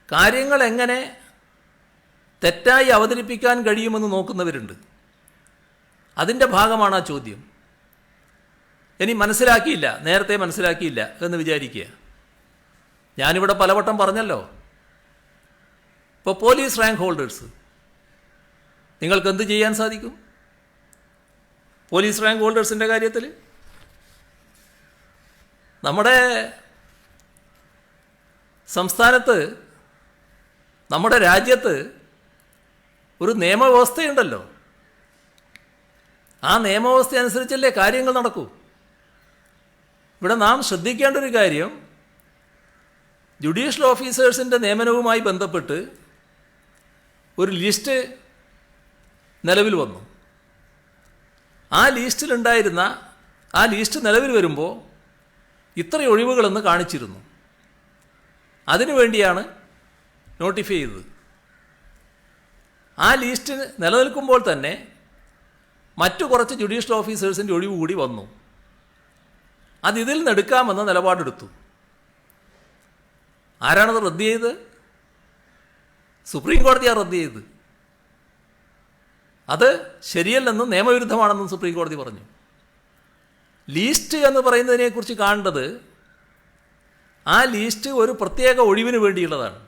കാര്യങ്ങൾ എങ്ങനെ തെറ്റായി അവതരിപ്പിക്കാൻ കഴിയുമെന്ന് നോക്കുന്നവരുണ്ട്. അതിൻ്റെ ഭാഗമാണ് ആ ചോദ്യം. ഇനി മനസ്സിലാക്കിയില്ല, നേരത്തെ മനസ്സിലാക്കിയില്ല എന്ന് വിചാരിക്കുക. ഞാനിവിടെ പലവട്ടം പറഞ്ഞല്ലോ, ഇപ്പോൾ പോലീസ് റാങ്ക് ഹോൾഡേഴ്സ് നിങ്ങൾക്ക് എന്ത് ചെയ്യാൻ സാധിക്കും? പോലീസ് റാങ്ക് ഹോൾഡേഴ്സിൻ്റെ കാര്യത്തിൽ നമ്മുടെ സംസ്ഥാനത്ത്, നമ്മുടെ രാജ്യത്ത് ഒരു നിയമവ്യവസ്ഥയുണ്ടല്ലോ. ആ നിയമവ്യവസ്ഥ അനുസരിച്ചല്ലേ കാര്യങ്ങൾ നടക്കൂ. ഇവിടെ നാം ശ്രദ്ധിക്കേണ്ട ഒരു കാര്യം, ജുഡീഷ്യൽ ഓഫീസേഴ്സിൻ്റെ നിയമനവുമായി ബന്ധപ്പെട്ട് ഒരു ലിസ്റ്റ് നിലവിൽ വന്നു. ആ ലിസ്റ്റിലുണ്ടായിരുന്ന, ആ ലിസ്റ്റ് നിലവിൽ വരുമ്പോൾ ഇത്ര ഒഴിവുകളെന്ന് കാണിച്ചിരുന്നു. അതിനുവേണ്ടിയാണ് നോട്ടിഫൈ ചെയ്തത്. ആ ലിസ്റ്റ് നിലനിൽക്കുമ്പോൾ തന്നെ മറ്റു കുറച്ച് ജുഡീഷ്യൽ ഓഫീസേഴ്സിൻ്റെ ഒഴിവ് കൂടി വന്നു. അതിൽ നിന്നെടുക്കാമെന്ന നിലപാടെടുത്തു. ആരാണത് റദ്ദ് ചെയ്തത്? സുപ്രീം കോടതിയാണ് റദ്ദ് ചെയ്തത്. അത് ശരിയല്ലെന്നും നിയമവിരുദ്ധമാണെന്നും സുപ്രീം കോടതി പറഞ്ഞു. ലീസ്റ്റ് എന്ന് പറയുന്നതിനെക്കുറിച്ച് കാണേണ്ടത്, ആ ലീസ്റ്റ് ഒരു പ്രത്യേക ഒഴിവിന് വേണ്ടിയുള്ളതാണ്.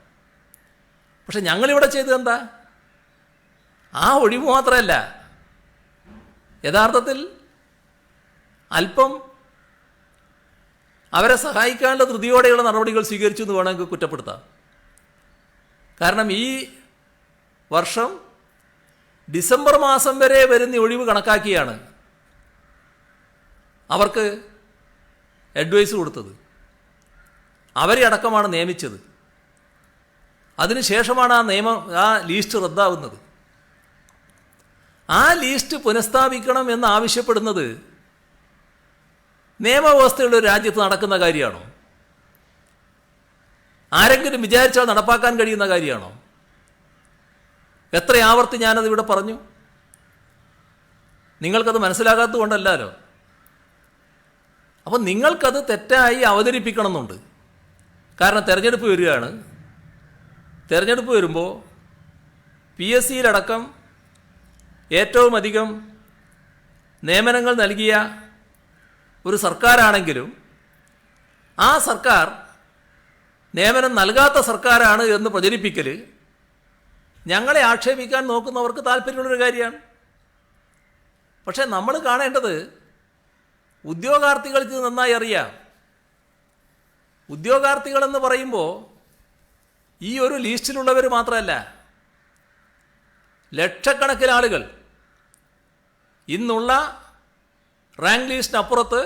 പക്ഷെ ഞങ്ങളിവിടെ ചെയ്തത് എന്താ? ആ ഒഴിവ് മാത്രമല്ല, യഥാർത്ഥത്തിൽ അല്പം അവരെ സഹായിക്കാനുള്ള ധൃതിയോടെയുള്ള നടപടികൾ സ്വീകരിച്ചു എന്ന് വേണമെങ്കിൽ കുറ്റപ്പെടുത്താം. കാരണം ഈ വർഷം ഡിസംബർ മാസം വരെ വരുന്ന ഒഴിവ് കണക്കാക്കിയാണ് അവർക്ക് അഡ്വൈസ് കൊടുത്തത്. അവരെ അടക്കമാണ് നിയമിച്ചത്. അതിനുശേഷമാണ് ആ ലീസ്റ്റ് റദ്ദാവുന്നത്. ആ ലീസ്റ്റ് പുനഃസ്ഥാപിക്കണം എന്ന് ആവശ്യപ്പെടുന്നത് നിയമവ്യവസ്ഥയുള്ള ഒരു രാജ്യത്ത് നടക്കുന്ന കാര്യമാണോ? ആരെങ്കിലും വിചാരിച്ചാൽ നടപ്പാക്കാൻ കഴിയുന്ന കാര്യമാണോ? എത്ര ആവർത്തി ഞാനത് ഇവിടെ പറഞ്ഞു. നിങ്ങൾക്കത് മനസ്സിലാകാത്തത് കൊണ്ടല്ലല്ലോ. അപ്പം നിങ്ങൾക്കത് തെറ്റായി അവതരിപ്പിക്കണമെന്നുണ്ട്. കാരണം തെരഞ്ഞെടുപ്പ് വരികയാണ്. തെരഞ്ഞെടുപ്പ് വരുമ്പോൾ PSCയിലടക്കം ഏറ്റവും അധികം നിയമനങ്ങൾ നൽകിയ ഒരു സർക്കാരാണെങ്കിലും ആ സർക്കാർ നിയമനം നൽകാത്ത സർക്കാരാണ് എന്ന് പ്രചരിപ്പിക്കൽ ഞങ്ങളെ ആക്ഷേപിക്കാൻ നോക്കുന്നവർക്ക് താല്പര്യമുള്ളൊരു കാര്യമാണ്. പക്ഷേ നമ്മൾ കാണേണ്ടത് ഉദ്യോഗാർത്ഥികൾക്ക് നന്നായി അറിയാം. ഉദ്യോഗാർത്ഥികളെന്ന് പറയുമ്പോൾ ഈ ഒരു ലിസ്റ്റിലുള്ളവർ മാത്രമല്ല, ലക്ഷക്കണക്കിന് ആളുകൾ ഇന്നുള്ള റാങ്ക് ലിസ്റ്റിനപ്പുറത്ത്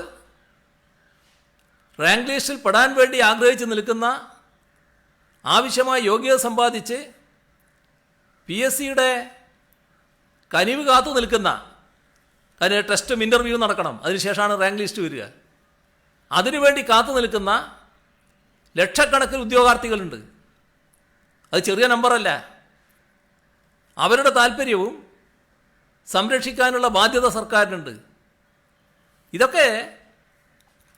റാങ്ക് ലിസ്റ്റിൽ പെടാൻ വേണ്ടി ആഗ്രഹിച്ച് നിൽക്കുന്ന, ആവശ്യമായ യോഗ്യത സമ്പാദിച്ച് PSCയുടെ കനിവ് കാത്തു നിൽക്കുന്ന, അതിന് ടെസ്റ്റും ഇൻ്റർവ്യൂ നടക്കണം, അതിനുശേഷമാണ് റാങ്ക് ലിസ്റ്റ് വരിക, അതിനുവേണ്ടി കാത്തു നിൽക്കുന്ന ലക്ഷക്കണക്കിന് ഉദ്യോഗാർത്ഥികളുണ്ട്. അത് ചെറിയ നമ്പറല്ല. അവരുടെ താല്പര്യവും സംരക്ഷിക്കാനുള്ള ബാധ്യത സർക്കാരിനുണ്ട്. ഇതൊക്കെ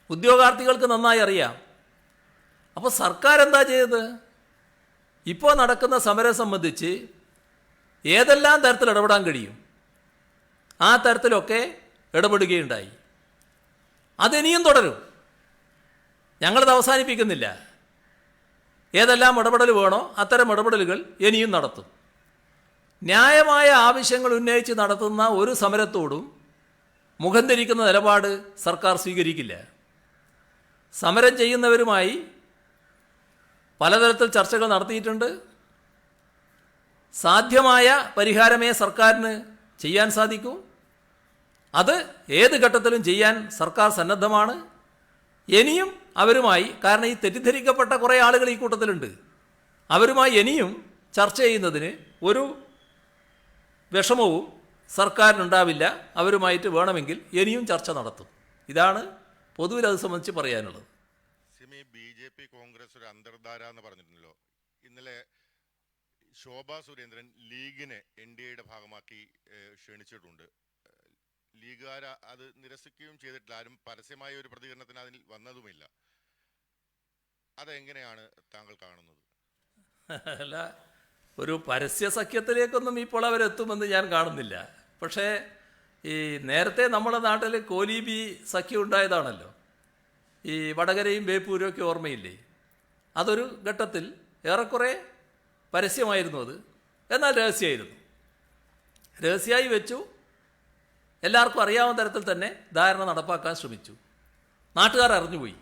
ഉദ്യോഗാർത്ഥികൾക്ക് നന്നായി അറിയാം. അപ്പോൾ സർക്കാർ എന്താ ചെയ്തത്? ഇപ്പോൾ നടക്കുന്ന സമരം സംബന്ധിച്ച് ഏതെല്ലാം തരത്തിൽ ഇടപെടാൻ കഴിയും ആ തരത്തിലൊക്കെ ഇടപെടുകയുണ്ടായി. അതിനിയും തുടരും. ഞങ്ങളത് അവസാനിപ്പിക്കുന്നില്ല. ഏതെല്ലാം ഇടപെടൽ വേണോ അത്തരം ഇടപെടലുകൾ ഇനിയും നടത്തും. ന്യായമായ ആവശ്യങ്ങൾ ഉന്നയിച്ച് നടത്തുന്ന ഒരു സമരത്തോടും മുഖം ധരിക്കുന്ന നിലപാട് സർക്കാർ സ്വീകരിക്കില്ല. സമരം ചെയ്യുന്നവരുമായി പലതരത്തിൽ ചർച്ചകൾ നടത്തിയിട്ടുണ്ട്. സാധ്യമായ പരിഹാരമേ സർക്കാരിന് ചെയ്യാൻ സാധിക്കൂ. അത് ഏത് ഘട്ടത്തിലും ചെയ്യാൻ സർക്കാർ സന്നദ്ധമാണ്. ഇനിയും അവരുമായി, കാരണം ഈ തെറ്റിദ്ധരിക്കപ്പെട്ട കുറേ ആളുകൾ ഈ കൂട്ടത്തിലുണ്ട്, അവരുമായി ഇനിയും ചർച്ച ചെയ്യുന്നതിന് ഒരു വിഷമവും സർക്കാരിനുണ്ടാവില്ല. അവരുമായിട്ട് വേണമെങ്കിൽ ഇനിയും ചർച്ച നടത്തും. ഇതാണ് പൊതുവിൽ അത് സംബന്ധിച്ച് പറയാനുള്ളത്.
സിമി, BJP കോൺഗ്രസ് ഒരു അന്തർധാര എന്ന് പറഞ്ഞിട്ടുണ്ടല്ലോ. ഇന്നലെ ശോഭാ സുരേന്ദ്രൻ ലീഗിനെ NDAയുടെ ഭാഗമാക്കി ക്ഷണിച്ചിട്ടുണ്ട്. ലീഗുകാർ അത് നിരസിക്കുകയും ചെയ്തിട്ടില്ല. ആരും പരസ്യമായ ഒരു പ്രതികരണത്തിന് അതിൽ വന്നതുമില്ല. അതെങ്ങനെയാണ് താങ്കൾ കാണുന്നത്?
അല്ല, ഒരു പരസ്യ സഖ്യത്തിലേക്കൊന്നും ഇപ്പോൾ അവരെത്തുമെന്ന് ഞാൻ കാണുന്നില്ല. പക്ഷേ ഈ നേരത്തെ നമ്മുടെ നാട്ടിൽ കോലീബി സഖ്യം ഉണ്ടായതാണല്ലോ. ഈ വടകരയും ബേപ്പൂരും ഒക്കെ ഓർമ്മയില്ലേ? അതൊരു ഘട്ടത്തിൽ ഏറെക്കുറെ പരസ്യമായിരുന്നു. അത് എന്നാൽ രഹസ്യമായിരുന്നു. രഹസ്യമായി വെച്ചു. എല്ലാവർക്കും അറിയാവുന്ന തരത്തിൽ തന്നെ ധാരണ നടപ്പാക്കാൻ ശ്രമിച്ചു. നാട്ടുകാർ അറിഞ്ഞുപോയി.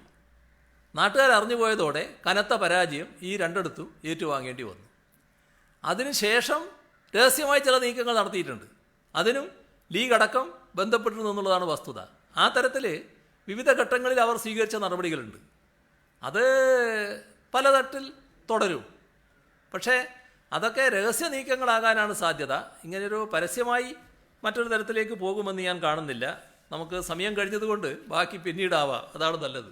നാട്ടുകാർ അറിഞ്ഞുപോയതോടെ കനത്ത പരാജയം ഈ രണ്ടിടത്തും ഏറ്റുവാങ്ങേണ്ടി വന്നു. അതിനുശേഷം രഹസ്യമായി ചില നീക്കങ്ങൾ നടത്തിയിട്ടുണ്ട്. അതിനും ലീഗ് അടക്കം ബന്ധപ്പെട്ടിരുന്നു എന്നുള്ളതാണ് വസ്തുത. ആ തരത്തിൽ വിവിധ ഘട്ടങ്ങളിൽ അവർ സ്വീകരിച്ച നടപടികളുണ്ട്. അത് പലതരത്തിൽ തുടരും. പക്ഷേ അതൊക്കെ രഹസ്യ നീക്കങ്ങളാകാനാണ് സാധ്യത. ഇങ്ങനെയൊരു പരസ്യമായി മറ്റൊരു തരത്തിലേക്ക് പോകുമെന്ന് ഞാൻ കാണുന്നില്ല. നമുക്ക് സമയം കഴിഞ്ഞതുകൊണ്ട് ബാക്കി പിന്നീടാവാം. അതാണ് നല്ലത്.